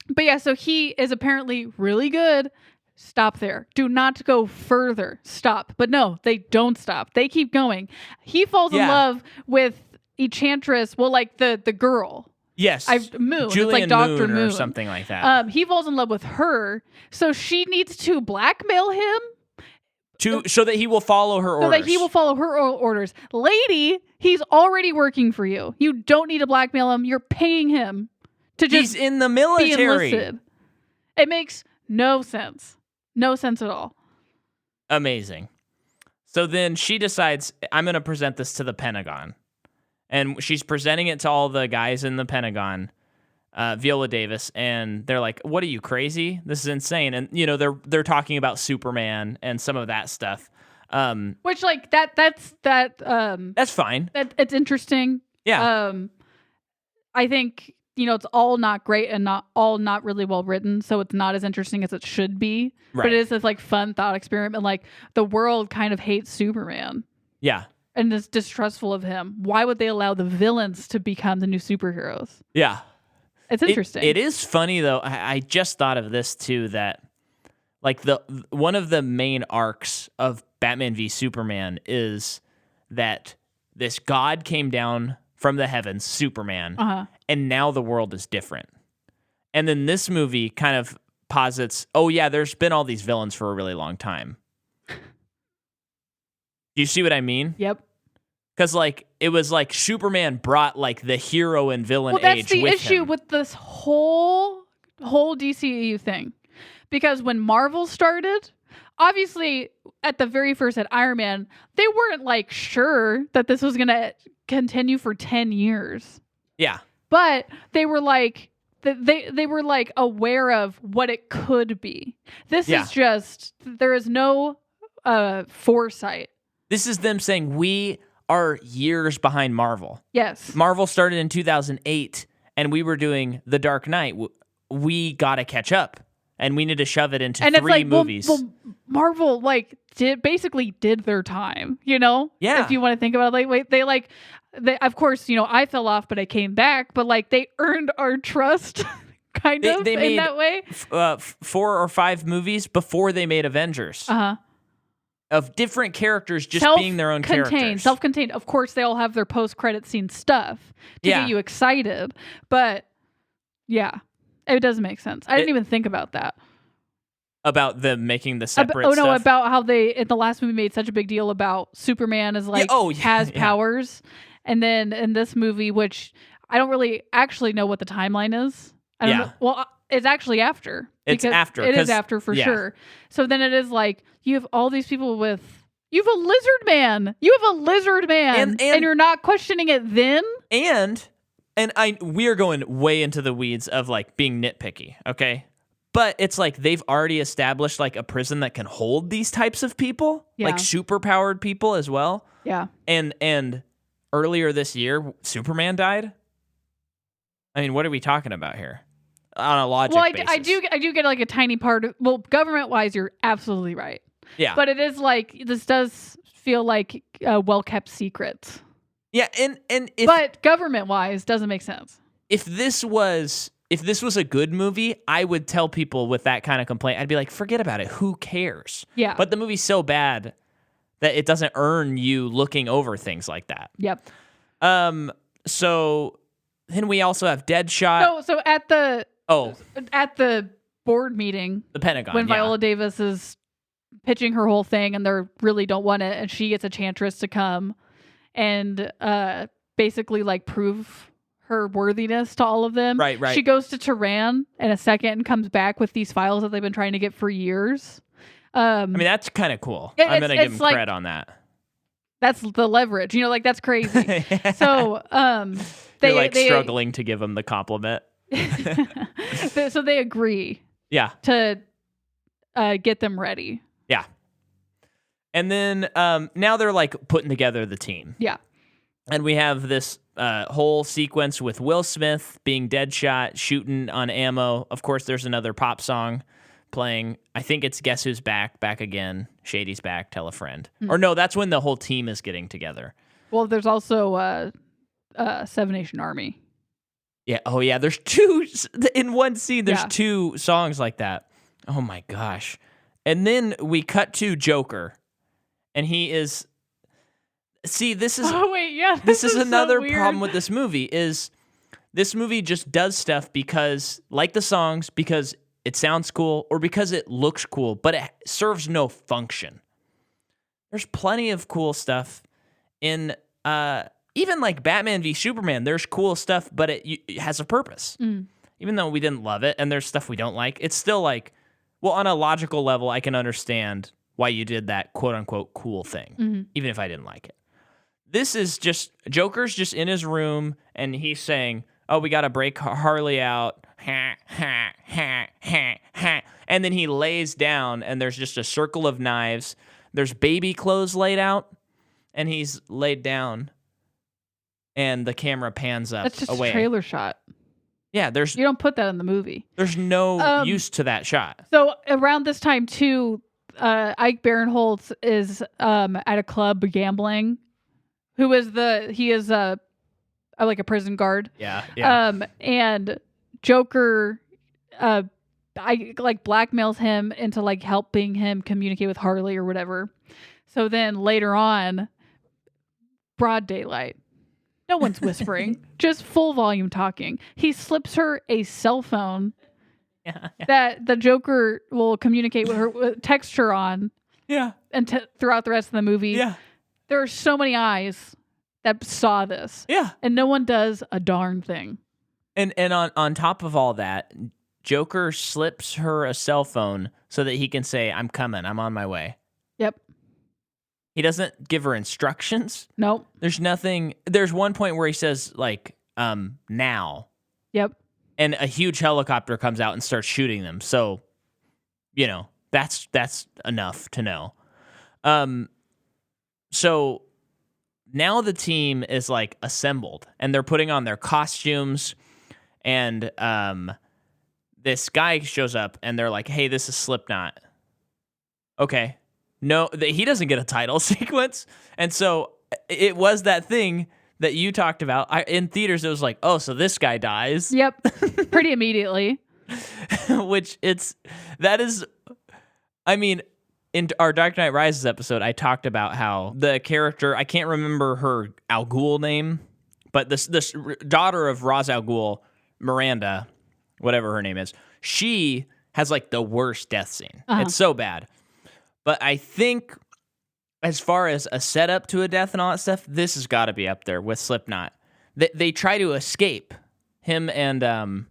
But yeah, so he is apparently really good. Stop there. Do not go further. Stop. But no, they don't stop. They keep going. He falls in love with Enchantress. Well, like the girl. Yes. Moon. Julian it's like Dr. Moon Moon or something like that. He falls in love with her. So she needs to blackmail him. So that he will follow her orders. So that he will follow her orders. Lady, he's already working for you. You don't need to blackmail him. You're paying him to just He's in the military. be enlisted. It makes no sense. No sense at all. Amazing. So then she decides, I'm going to present this to the Pentagon. And she's presenting it to all the guys in the Pentagon, Viola Davis, and they're like, "What are you, crazy? This is insane." And they're talking about Superman and some of that stuff. Which like that's fine. It's interesting. Yeah. I think it's all not great and not really well written, so it's not as interesting as it should be. Right. But it is this like fun thought experiment. Like the world kind of hates Superman. Yeah. And is distrustful of him. Why would they allow the villains to become the new superheroes? Yeah. It's interesting. It is funny, though. I just thought of this, too, that like one of the main arcs of Batman v Superman is that this god came down from the heavens, Superman, and now the world is different. And then this movie kind of posits, oh, yeah, there's been all these villains for a really long time. Do you see what I mean? Yep. Because, like, it was like Superman brought, like, the hero and villain age with him. Well, that's the issue with this whole DCEU thing. Because when Marvel started, obviously, at the very first at Iron Man, they weren't, like, sure that this was going to continue for 10 years. Yeah. But they were, like... They were, like, aware of what it could be. This is just... There is no foresight. This is them saying we are years behind Marvel. Yes. Marvel started in 2008, and we were doing The Dark Knight. We got to catch up, and we need to shove it into and 3 it's like, movies. Well, Marvel, like, basically did their time, Yeah. If you want to think about it, like, they of course, I fell off, but I came back, but, like, they earned our trust, kind of, they made, in that way. 4 or 5 movies before they made Avengers. Uh-huh. Of different characters just being their own characters. Self-contained. Of course, they all have their post-credit scene stuff to get you excited. But, yeah, it doesn't make sense. I didn't even think about that. About them making the separate stuff? About how they, in the last movie, made such a big deal about Superman as, like, has powers. And then in this movie, which I don't really actually know what the timeline is. I don't know. Well, it's actually after. It's after. It is after for sure. So then it is like, you have all these people with... You have a lizard man. You have a lizard man. And you're not questioning it then? And we are going way into the weeds of, like, being nitpicky, okay? But it's like they've already established, like, a prison that can hold these types of people. Yeah. Like, super-powered people as well. Yeah. And earlier this year, Superman died. I mean, what are we talking about here? On a logic basis. I do get like a tiny part of, government wise, you're absolutely right. Yeah. But it is like, this does feel like well-kept secrets. Yeah. But government wise doesn't make sense. If this was a good movie, I would tell people with that kind of complaint, I'd be like, forget about it. Who cares? Yeah. But the movie's so bad that it doesn't earn you looking over things like that. Yep. So then we also have Deadshot. So at the board meeting, the Pentagon, when Viola Davis is pitching her whole thing and they really don't want it, and she gets Enchantress to come and basically like prove her worthiness to all of them. Right. She goes to Tehran in a second and comes back with these files that they've been trying to get for years. I mean, that's kind of cool. I'm going to give him cred on that. That's the leverage, like, that's crazy. So, you're like struggling to give him the compliment. So they agree. Yeah. To get them ready. Yeah. And then now they're like putting together the team. Yeah. And we have this whole sequence with Will Smith being Deadshot, shooting on ammo. Of course, there's another pop song playing. I think it's Guess Who's Back Again. Shady's back, tell a friend. Or no, that's when the whole team is getting together. Well, there's also Seven Nation Army. Yeah. Oh, yeah. There's two in one scene. There's Yeah. two songs like that. Oh my gosh. And then we cut to Joker, and he is. See, this is. Oh wait, yeah. This is so another weird. problem with this movie. Is this movie just does stuff because, like the songs, because it sounds cool or because it looks cool, but it serves no function. There's plenty of cool stuff in. Even like Batman v Superman, there's cool stuff, but it has a purpose. Even though we didn't love it, and there's stuff we don't like, it's still like, well, on a logical level, I can understand why you did that quote-unquote cool thing, even if I didn't like it. This is just, Joker's just in his room, and he's saying, oh, we got to break Harley out, and then he lays down, and there's just a circle of knives. There's baby clothes laid out, and he's laid down. And the camera pans up. That's just away. a trailer shot. Yeah, You don't put that in the movie. there's no use to that shot. So around this time too, Ike Barinholtz is at a club gambling. He is like a prison guard. Yeah. And Joker, I like blackmails him into like helping him communicate with Harley or whatever. So then later on, broad daylight. No one's whispering, just full volume talking. He slips her a cell phone that the Joker will communicate with her, text her on. Yeah. And throughout the rest of the movie, Yeah. there are so many eyes that saw this. Yeah. And no one does a darn thing. And on top of all that, Joker slips her a cell phone so that he can say, I'm coming, I'm on my way. Yep. He doesn't give her instructions. Nope. There's nothing. There's one point where he says, like, now. Yep. And a huge helicopter comes out and starts shooting them. So, that's enough to know. So now the team is like assembled and they're putting on their costumes, and this guy shows up and they're like, hey, this is Slipknot. Okay. No, he doesn't get a title sequence. And so it was that thing that you talked about. In theaters, it was like, oh, so this guy dies. Yep. Pretty immediately. Which in our Dark Knight Rises episode, I talked about how the character, I can't remember her Al Ghul name, but this daughter of Ra's al Ghul, Miranda, whatever her name is, she has like the worst death scene. It's so bad. But I think as far as a setup to a death and all that stuff, this has got to be up there with Slipknot. They try to escape, him and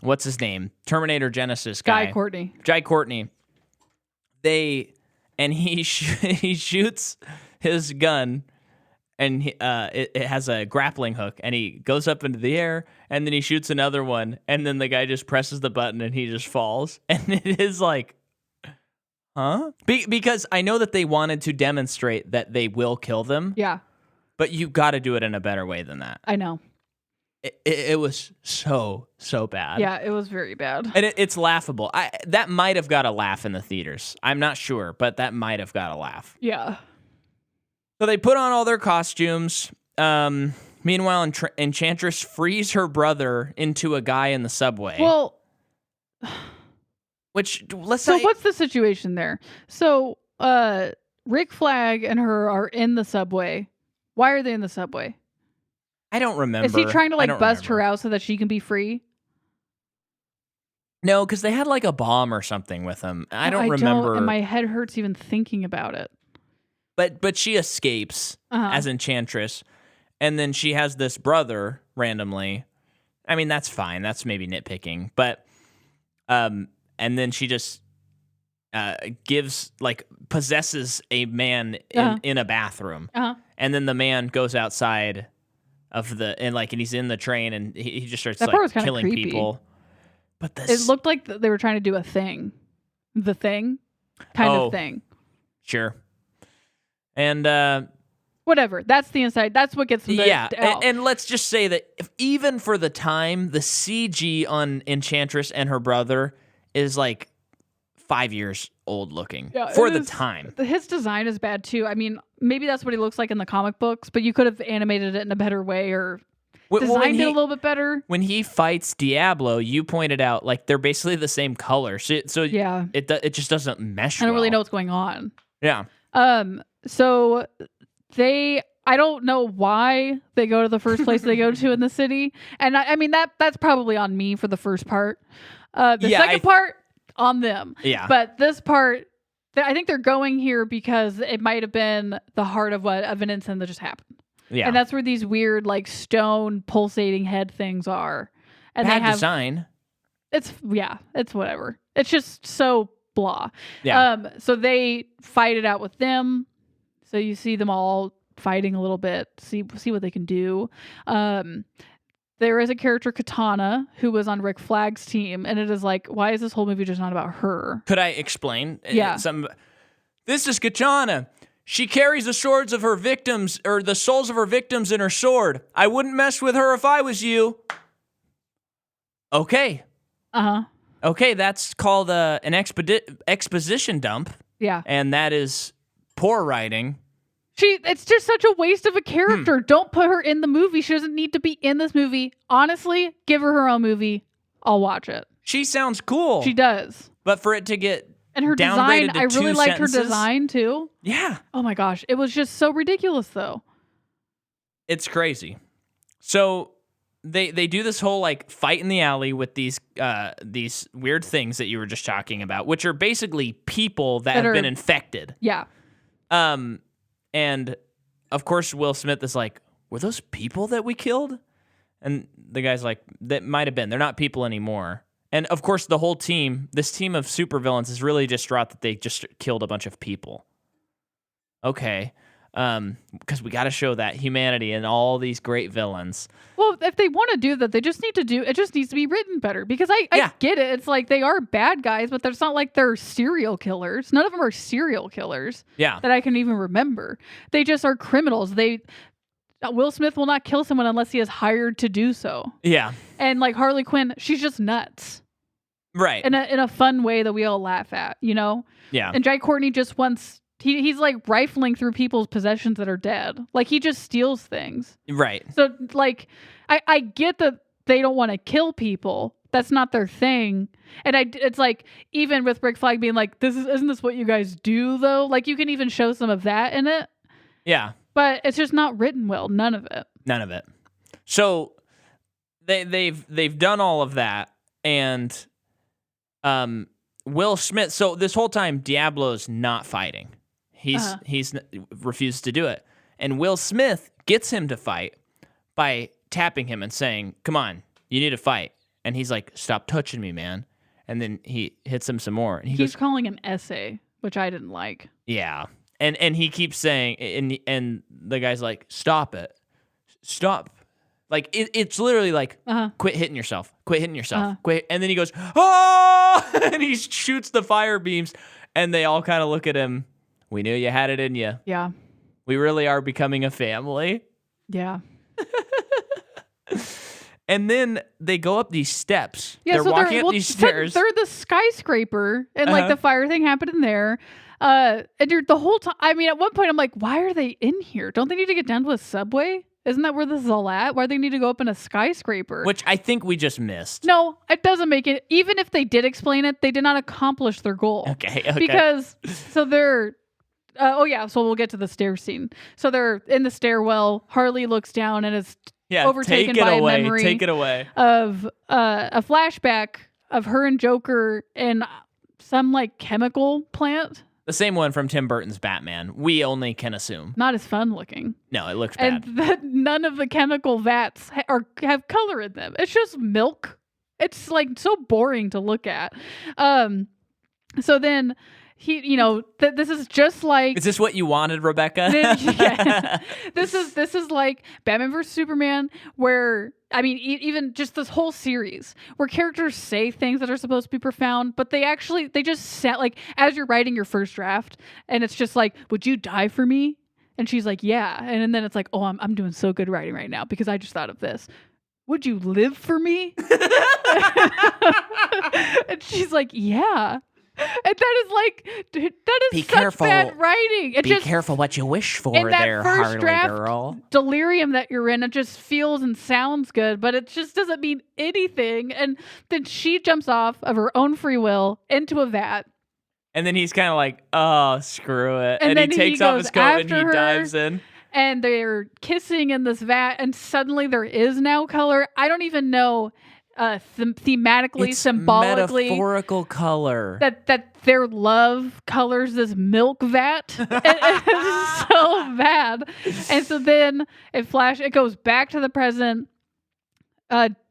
what's his name? Terminator Genesis guy. Jai Courtney. He shoots his gun, and it has a grappling hook, and he goes up into the air, and then he shoots another one, and then the guy just presses the button, and he just falls. And it is like, huh? Because I know that they wanted to demonstrate that they will kill them. Yeah. But you got to do it in a better way than that. I know. It was so bad. Yeah, it was very bad. And it's laughable. That might have got a laugh in the theaters. I'm not sure, but that might have got a laugh. Yeah. So they put on all their costumes. Meanwhile, Enchantress frees her brother into a guy in the subway. Well, what's the situation there? So, Rick Flag and her are in the subway. Why are they in the subway? I don't remember. Is he trying to bust her out so that she can be free? No, because they had like a bomb or something with them. I don't remember. And my head hurts even thinking about it. But she escapes as Enchantress, and then she has this brother randomly. I mean, that's fine. That's maybe nitpicking, but and then she just possesses a man in a bathroom, and then the man goes outside and he's in the train, and he just starts killing creepy. People. But it looked like they were trying to do a thing, the thing, kind of thing. Sure. And whatever. That's the inside. That's what gets them. And let's just say that even for the time, the CG on Enchantress and her brother is like 5 years old looking for the time. His design is bad too. I mean, maybe that's what he looks like in the comic books, but you could have animated it in a better way, or designed it a little bit better. When he fights Diablo, you pointed out like they're basically the same color, so yeah, it just doesn't mesh. I don't really know what's going on. Yeah. So I don't know why they go to the first place they go to in the city, and I mean that's probably on me for the first part. The second part on them. Yeah. But this part, I think they're going here because it might have been the heart of an incident that just happened. Yeah. And that's where these weird, like, stone pulsating head things are. And Bad they have design. It's whatever. It's just so blah. Yeah. So they fight it out with them. So you see them all fighting a little bit, see what they can do. There is a character, Katana, who was on Rick Flag's team, and it is like, why is this whole movie just not about her? Could I explain? Yeah. This is Katana. She carries the swords of her victims, or the souls of her victims in her sword. I wouldn't mess with her if I was you. Okay. Uh-huh. Okay, that's called an exposition dump. Yeah. And that is poor writing. It's just such a waste of a character. Don't put her in the movie. She doesn't need to be in this movie. Honestly, give her own movie. I'll watch it. She sounds cool. She does. But for it to get and her design, I really liked her design too. Yeah. Oh my gosh, it was just so ridiculous though. It's crazy. So they do this whole like fight in the alley with these weird things that you were just talking about, which are basically people that have been infected. Yeah. And of course, Will Smith is like, were those people that we killed? And the guy's like, that might have been. They're not people anymore. And of course, the whole team, this team of supervillains, is really distraught that they just killed a bunch of people. Okay. Because we got to show that humanity and all these great villains. Well, if they want to do that, they just need to it just needs to be written better. Because I get it. It's like they are bad guys, but it's not like they're serial killers. None of them are serial killers. Yeah. That I can even remember. They just are criminals. Will Smith will not kill someone unless he is hired to do so. Yeah. And like Harley Quinn, she's just nuts. Right. In a fun way that we all laugh at, you know? Yeah. And Jai Courtney just wants... He's like rifling through people's possessions that are dead. Like he just steals things. Right. So like I get that they don't want to kill people. That's not their thing. And it's like even with Rick Flag being like, isn't this what you guys do though? Like you can even show some of that in it. Yeah. But it's just not written well. None of it. None of it. So they've done all of that, and Will Smith. So this whole time, Diablo's not fighting. He's refuses to do it, and Will Smith gets him to fight by tapping him and saying, "Come on, you need to fight." And he's like, "Stop touching me, man." And then he hits him some more, and he keeps goes, calling him essay, which I didn't like. Yeah, and he keeps saying, and the guy's like, "Stop it, stop." Like it's literally like, quit hitting yourself, quit. And then he goes, "Oh!" and he shoots the fire beams, and they all kind of look at him. We knew you had it in you. Yeah. We really are becoming a family. Yeah. And then they go up these steps. Yeah, they're walking up these stairs. They're the skyscraper, and like the fire thing happened in there. And you're the whole time. I mean, at one point, I'm like, why are they in here? Don't they need to get down to a subway? Isn't that where this is all at? Why do they need to go up in a skyscraper? Which I think we just missed. No, it doesn't make it. Even if they did explain it, they did not accomplish their goal. Okay. Because, so they're, so we'll get to the stair scene. So they're in the stairwell. Harley looks down and is overtaken by a memory. Take it away. Of a flashback of her and Joker in some like chemical plant. The same one from Tim Burton's Batman. We only can assume. Not as fun looking. No, it looks bad. And none of the chemical vats have color in them. It's just milk. It's like so boring to look at. So then he, this is just like. Is this what you wanted, Rebecca? Yeah. This is like Batman vs Superman, where even just this whole series where characters say things that are supposed to be profound, but they just sound like as you're writing your first draft, and it's just like, would you die for me? And she's like, yeah. And then it's like, oh, I'm doing so good writing right now because I just thought of this. Would you live for me? And she's like, yeah. And that is like, dude, that is Be such careful. bad writing. It Be just, careful what you wish for in that there, first Harley draft girl. delirium that you're in, it just feels and sounds good, but it just doesn't mean anything. And then she jumps off of her own free will into a vat. And then he's kind of like, oh, screw it. And And then he he takes off goes his coat and after he her. dives in. And they're kissing in this vat, and suddenly there is now color. I don't even know thematically, It's symbolically, metaphorical color. that their love colors this milk vat. It's so bad. And so then it goes back to the present.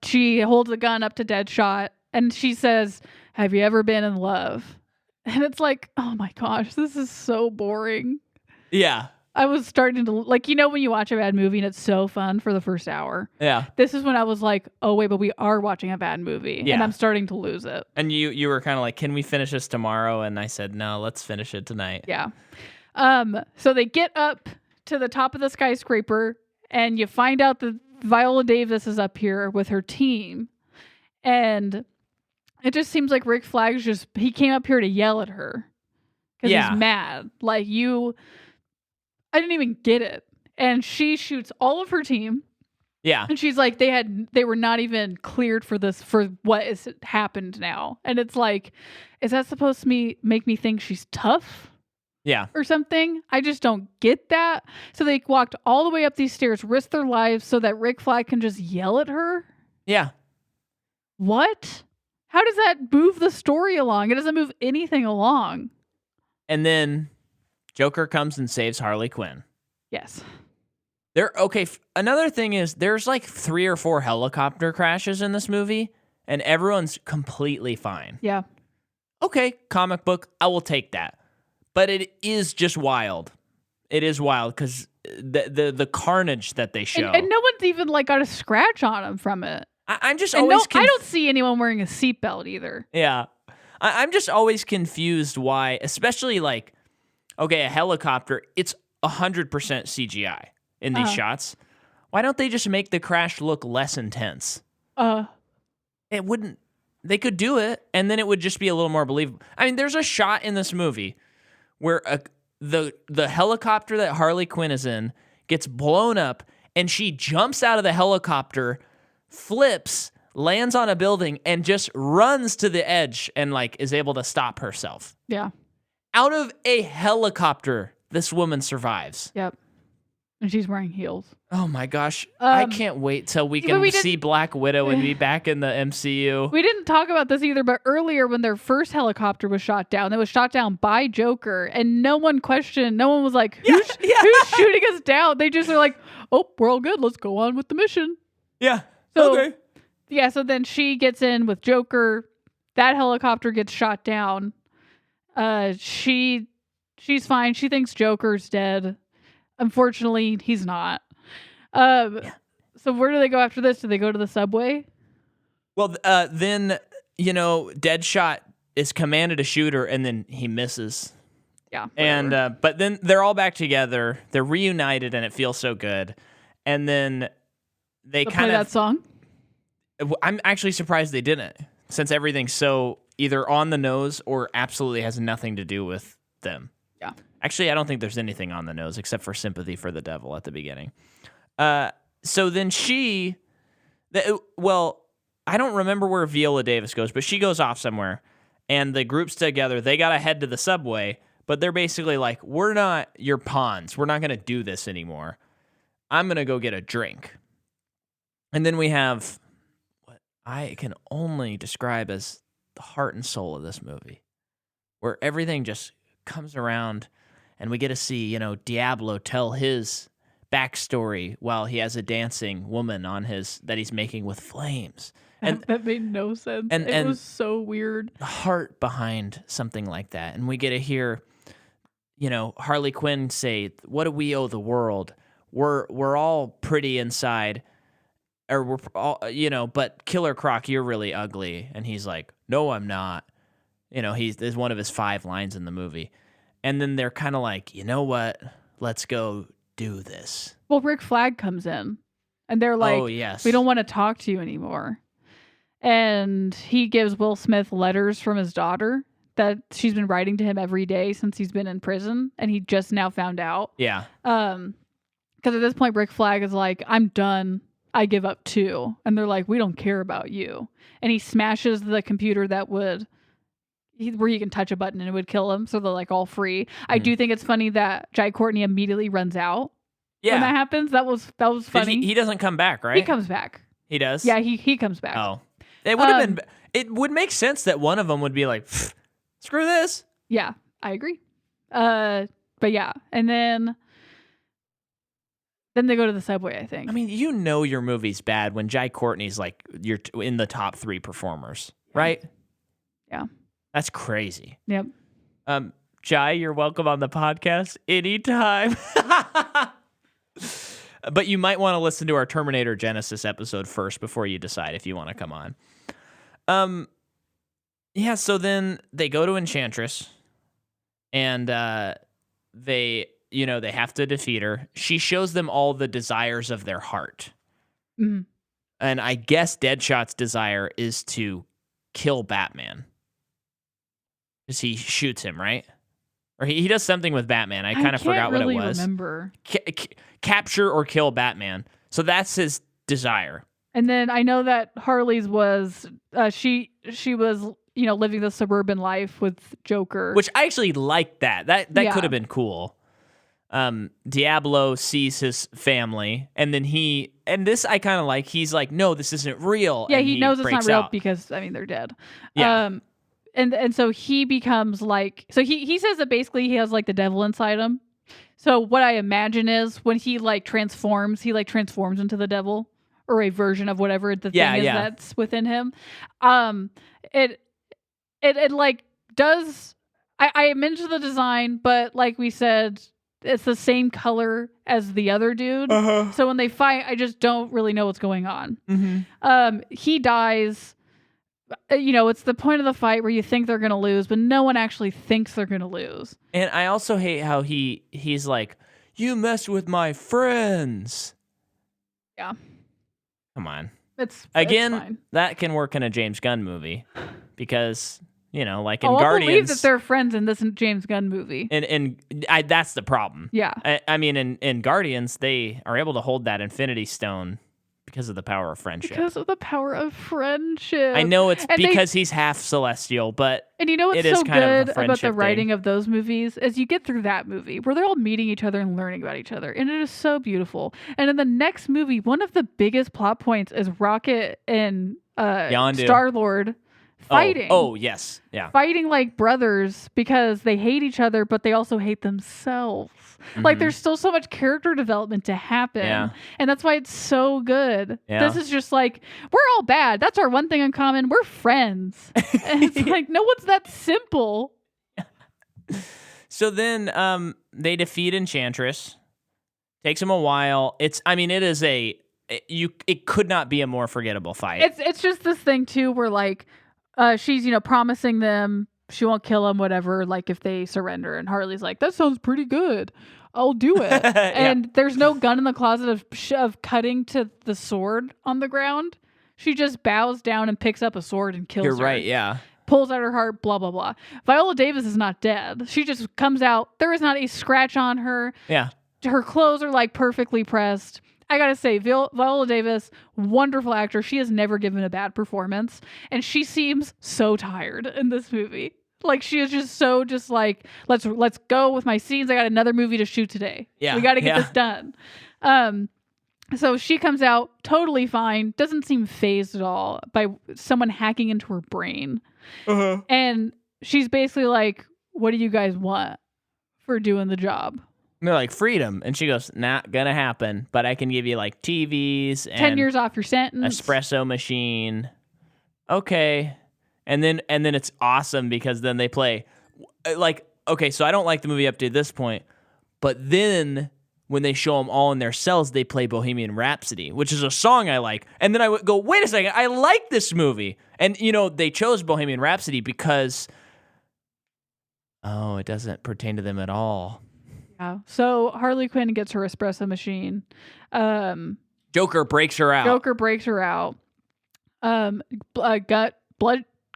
She holds a gun up to Deadshot, and she says, "Have you ever been in love?" And it's like, oh my gosh, this is so boring. Yeah. I was starting to, like, you know, when you watch a bad movie and it's so fun for the first hour. Yeah. This is when I was like, oh, wait, but we are watching a bad movie. Yeah. And I'm starting to lose it. And you were kind of like, can we finish this tomorrow? And I said, no, let's finish it tonight. Yeah. So they get up to the top of the skyscraper, and you find out that Viola Davis is up here with her team. And it just seems like Rick Flag he came up here to yell at her. Because he's mad. Like, I didn't even get it. And she shoots all of her team. Yeah. And she's like, they were not even cleared for what has happened now. And it's like, is that supposed to make me think she's tough? Yeah. Or something? I just don't get that. So they walked all the way up these stairs, risked their lives so that Rick Flag can just yell at her? Yeah. What? How does that move the story along? It doesn't move anything along. And then Joker comes and saves Harley Quinn. Yes. Another thing is there's like 3 or 4 helicopter crashes in this movie, and everyone's completely fine. Yeah. Okay, comic book, I will take that. But it is just wild. It is wild because the carnage that they show. And no one's even like got a scratch on them from it. I'm just And always I don't see anyone wearing a seatbelt either. Yeah. I'm just always confused why, especially like, okay, a helicopter, it's 100% CGI in these shots. Why don't they just make the crash look less intense? It wouldn't. They could do it, and then it would just be a little more believable. I mean, there's a shot in this movie where the helicopter that Harley Quinn is in gets blown up, and she jumps out of the helicopter, flips, lands on a building, and just runs to the edge and like is able to stop herself. Yeah. Out of a helicopter, this woman survives. Yep. And she's wearing heels. Oh my gosh. I can't wait till we can see Black Widow and be back in the MCU. We didn't talk about this either, but earlier when their first helicopter was shot down, it was shot down by Joker, and no one was like, who's shooting us down? They just are like, oh, we're all good. Let's go on with the mission. Yeah. So, okay. Yeah, so then she gets in with Joker. That helicopter gets shot down. She's fine. She thinks Joker's dead. Unfortunately, he's not. So where do they go after this? Do they go to the subway? Well, then, Deadshot is commanded to shoot her, and then he misses. Yeah. Whatever. And but then they're all back together. They're reunited, and it feels so good. And then they kind play of that song. I'm actually surprised they didn't, since everything's so either on the nose or absolutely has nothing to do with them. Yeah. Actually, I don't think there's anything on the nose except for Sympathy for the Devil at the beginning. So then I don't remember where Viola Davis goes, but she goes off somewhere, and the group's together. They got to head to the subway, but they're basically like, we're not your pawns. We're not going to do this anymore. I'm going to go get a drink. And then we have what I can only describe as the heart and soul of this movie, where everything just comes around, and we get to see, Diablo tell his backstory while he has a dancing woman on that he's making with flames. And that made no sense. It was so weird. The heart behind something like that. And we get to hear, Harley Quinn say, what do we owe the world? We're all pretty inside, or we're all, but Killer Croc, you're really ugly. And he's like, no, I'm not. There's one of his 5 lines in the movie. And then they're kind of like, you know what? Let's go do this. Well, Rick Flag comes in, and they're like, oh, yes. We don't want to talk to you anymore. And he gives Will Smith letters from his daughter that she's been writing to him every day since he's been in prison, and he just now found out. Yeah. Because at this point, Rick Flag is like, I'm done. I give up too. And they're like, we don't care about you. And he smashes the computer that would, where you can touch a button and it would kill him. So they're like all free. I do think it's funny that Jai Courtney immediately runs out. Yeah. When that happens, that was funny. He doesn't come back, right? He comes back. He does? Yeah, he comes back. Oh. It would have been, it would make sense that one of them would be like, screw this. Yeah, I agree. But yeah. And then they go to the subway, I think. I mean, you know your movie's bad when Jai Courtney's like, you're in the top 3 performers, right? Yeah. That's crazy. Yep. Jai, you're welcome on the podcast anytime. But you might want to listen to our Terminator Genesis episode first before you decide if you want to come on. Yeah, so then they go to Enchantress, and they have to defeat her. She shows them all the desires of their heart. Mm-hmm. And I guess Deadshot's desire is to kill Batman. Because he shoots him, right? Or he does something with Batman. I kind of forgot what it was. I can't remember. Capture or kill Batman. So that's his desire. And then I know that Harley's was, she was, living the suburban life with Joker. Which I actually liked that. That could have been cool. Diablo sees his family, and then this I kind of like, he's like, no, this isn't real. Yeah, and he knows it's not real out. because, they're dead. Yeah. And so he becomes like, so he says that basically he has like the devil inside him. So what I imagine is when he transforms into the devil or a version of whatever the thing is that's within him. It like does, I am into the design, but like we said, it's the same color as the other dude. Uh-huh. So when they fight, I just don't really know what's going on. Mm-hmm. He dies. It's the point of the fight where you think they're going to lose, but no one actually thinks they're going to lose. And I also hate how he's like, you messed with my friends. Yeah. Come on. It's fine. That can work in a James Gunn movie because, like in Guardians. I believe that they're friends in this James Gunn movie. And that's the problem. Yeah. I mean, in Guardians, they are able to hold that Infinity Stone because of the power of friendship. Because of the power of friendship. I know it's because he's half celestial, but and you know what's so good about the writing of those movies is you get through that movie where they're all meeting each other and learning about each other, and it is so beautiful. And in the next movie, one of the biggest plot points is Rocket and Star-Lord fighting. Oh, yes. Yeah. Fighting like brothers because they hate each other, but they also hate themselves. Mm-hmm. Like there's still so much character development to happen. Yeah. And that's why it's so good. Yeah. This is just like, we're all bad. That's our one thing in common. We're friends. And it's like, no one's that simple. So then they defeat Enchantress. Takes them a while. It could not be a more forgettable fight. It's just this thing too where like she's, promising them she won't kill them, whatever, like if they surrender. And Harley's like, that sounds pretty good. I'll do it. Yeah. And there's no gun in the closet of cutting to the sword on the ground. She just bows down and picks up a sword and kills her. You're right, yeah. Pulls out her heart, blah, blah, blah. Viola Davis is not dead. She just comes out. There is not a scratch on her. Yeah. Her clothes are like perfectly pressed. I gotta say, Viola Davis, wonderful actor. She has never given a bad performance, and she seems so tired in this movie. Like she is just like, let's go with my scenes. I got another movie to shoot today. Yeah, we got to get this done. So she comes out totally fine. Doesn't seem fazed at all by someone hacking into her brain, and she's basically like, "What do you guys want for doing the job?" And they're like, freedom. And she goes, not gonna happen, but I can give you like TVs and 10 years off your sentence. Espresso machine. Okay. And then it's awesome because then they play like, okay, so I don't like the movie up to this point, but then when they show them all in their cells, they play Bohemian Rhapsody, which is a song I like. And then I would go, wait a second, I like this movie. And they chose Bohemian Rhapsody because, it doesn't pertain to them at all. Yeah. So Harley Quinn gets her espresso machine. Joker breaks her out.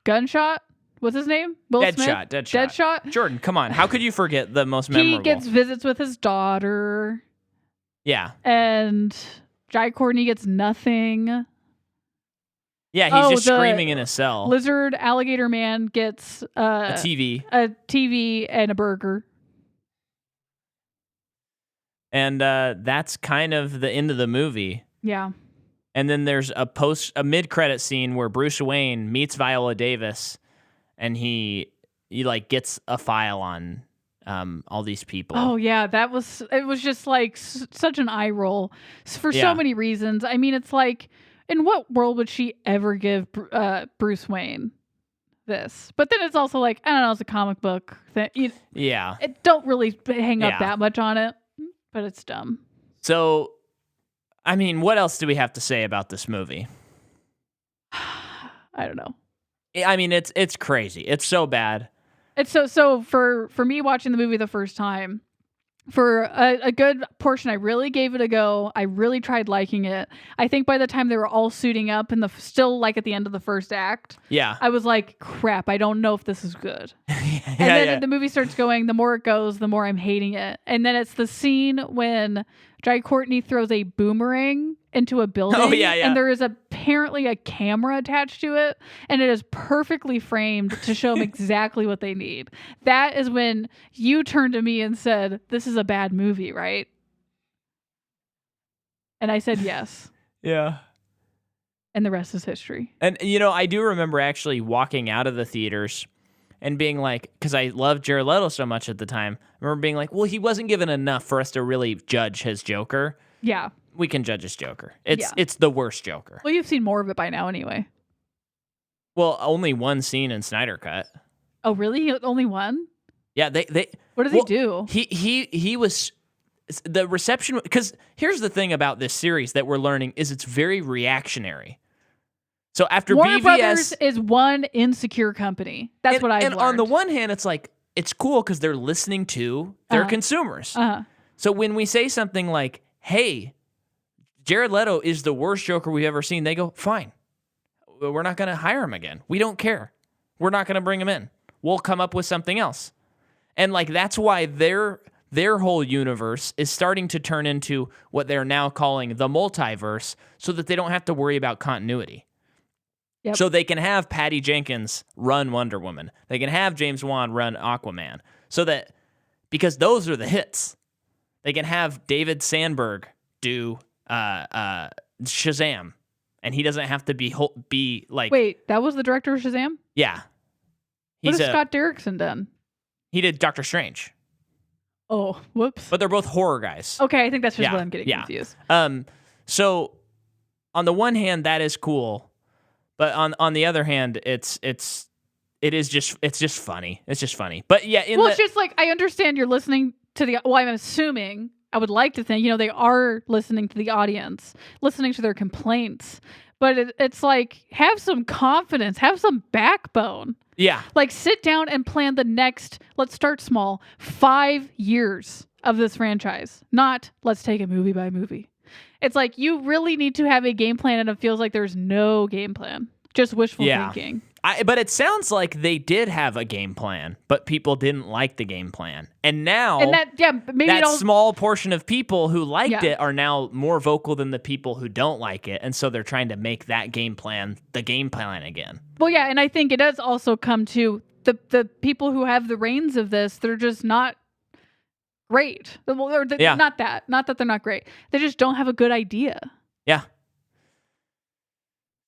Gunshot What's his name? Will Smith? Deadshot. Jordan, come on. How could you forget the most memorable? He gets visits with his daughter. Yeah. And Jai Courtney gets nothing. Yeah, he's just screaming in a cell. Lizard alligator man gets a TV. A TV and a burger. And that's kind of the end of the movie. Yeah. And then there's a mid-credit scene where Bruce Wayne meets Viola Davis, and he like gets a file on all these people. Oh yeah, it was just like such an eye roll for so many reasons. I mean, it's like, in what world would she ever give Bruce Wayne this? But then it's also like, I don't know, it's a comic book thing. It don't really hang up that much on it, but it's dumb. So, I mean, what else do we have to say about this movie? I don't know. I mean, it's crazy. It's so bad. It's so for me watching the movie the first time, for a good portion, I really gave it a go. I really tried liking it. I think by the time they were all suiting up and still like at the end of the first act, I was like, crap, I don't know if this is good. And then the movie starts going, the more it goes, the more I'm hating it. And then it's the scene when Jai Courtney throws a boomerang into a building. Oh, yeah. And there is apparently a camera attached to it, and it is perfectly framed to show them exactly what they need. That is when you turned to me and said, this is a bad movie, right? And I said yes. Yeah. And the rest is history. And, I do remember actually walking out of the theaters and being like, because I loved Jared Leto so much at the time, I remember being like, well, he wasn't given enough for us to really judge his Joker. Yeah. We can judge his Joker. It's the worst Joker. Well, you've seen more of it by now anyway. Well, only one scene in Snyder Cut. Oh, really? Only one? Yeah, they what does he do? He was the reception, because here's the thing about this series that we're learning is it's very reactionary. So after Warner BVS Brothers is one insecure company. That's what I've learned. And on the one hand, it's like, it's cool because they're listening to their consumers. So when we say something like, hey, Jared Leto is the worst Joker we've ever seen, they go, fine. We're not going to hire him again. We don't care. We're not going to bring him in. We'll come up with something else. And like, that's why their whole universe is starting to turn into what they're now calling the multiverse, so that they don't have to worry about continuity. Yep. So they can have Patty Jenkins run Wonder Woman. They can have James Wan run Aquaman. Because those are the hits. They can have David Sandberg do Shazam, and he doesn't have to be like. Wait, that was the director of Shazam? Yeah. What has Scott Derrickson done? He did Doctor Strange. Oh, whoops. But they're both horror guys. Okay, I think that's just what I'm getting confused. So on the one hand, that is cool, but on the other hand, it's just funny. It's just funny. But yeah, it's just like, I understand you're listening to I'm assuming, I would like to think, they are listening to the audience, listening to their complaints, but it's like, have some confidence, have some backbone. Yeah. Like, sit down and plan the next, let's start small, 5 years of this franchise. Not, let's take it movie by movie. It's like, you really need to have a game plan, and it feels like there's no game plan. Just wishful thinking. But it sounds like they did have a game plan, but people didn't like the game plan. And now that small portion of people who liked it are now more vocal than the people who don't like it. And so they're trying to make that game plan the game plan again. Well, yeah, and I think it does also come to the people who have the reins of this. They're just not great. Not that they're not great. They just don't have a good idea. Yeah.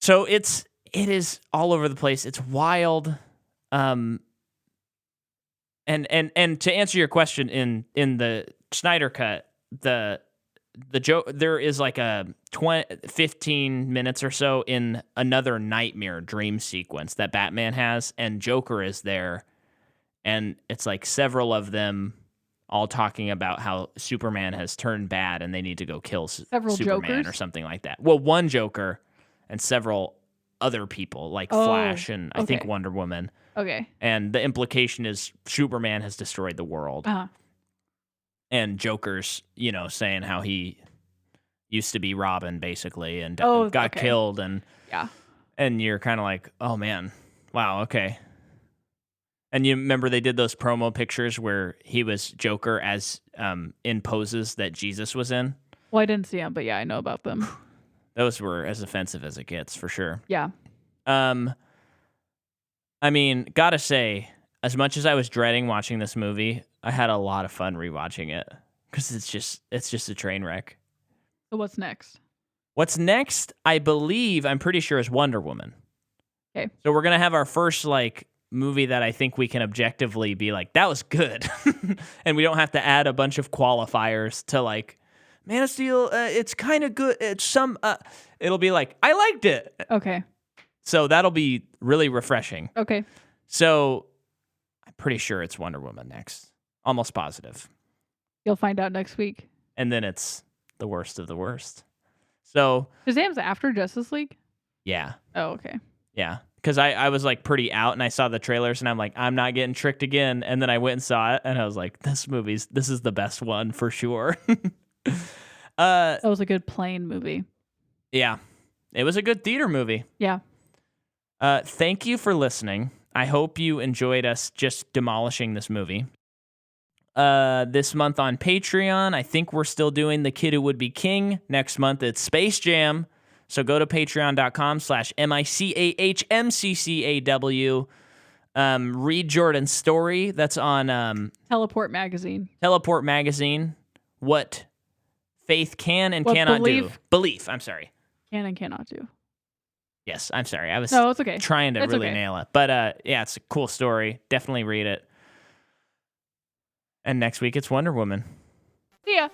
So it is all over the place. It's wild. And to answer your question, in the Snyder Cut, the there is like a 15 minutes or so in another nightmare dream sequence that Batman has, and Joker is there, and it's like several of them all talking about how Superman has turned bad and they need to go kill Superman Jokers? Or something like that. Well, one Joker and several other people like Flash and I think Wonder Woman. Okay. And the implication is Superman has destroyed the world. Uh-huh. And Joker's, saying how he used to be Robin basically and got killed, and you're kind of like, oh man, wow, okay. And you remember they did those promo pictures where he was Joker as in poses that Jesus was in? Well, I didn't see them, but yeah, I know about them. Those were as offensive as it gets, for sure. Yeah. I mean, gotta say, as much as I was dreading watching this movie, I had a lot of fun rewatching it because it's just a train wreck. So what's next? What's next, I'm pretty sure, is Wonder Woman. Okay. So we're going to have our first, like, movie that I think we can objectively be like, that was good. And we don't have to add a bunch of qualifiers to, like, Man of Steel, it's kind of good. It'll be like, I liked it. Okay. So that'll be really refreshing. Okay. So I'm pretty sure it's Wonder Woman next. Almost positive. You'll find out next week. And then it's the worst of the worst. So Shazam's after Justice League? yeah. Oh, okay. Yeah. Because I was like pretty out and I saw the trailers and I'm like, I'm not getting tricked again. And then I went and saw it and I was like, this is the best one for sure. That was a good plane movie. Yeah. It was a good theater movie. Yeah. Thank you for listening. I hope you enjoyed us just demolishing this movie. This month on Patreon, I think we're still doing The Kid Who Would Be King. Next month, it's Space Jam. So go to patreon.com/MICAHMCCAW. Read Jordan's story. That's on Teleport Magazine. Teleport Magazine. What faith can and What cannot do. Belief. I'm sorry. Can and cannot do. Yes, I'm sorry. I was No, it's okay. trying to It's really okay. nail it. But yeah, it's a cool story. Definitely read it. And next week, it's Wonder Woman. See ya.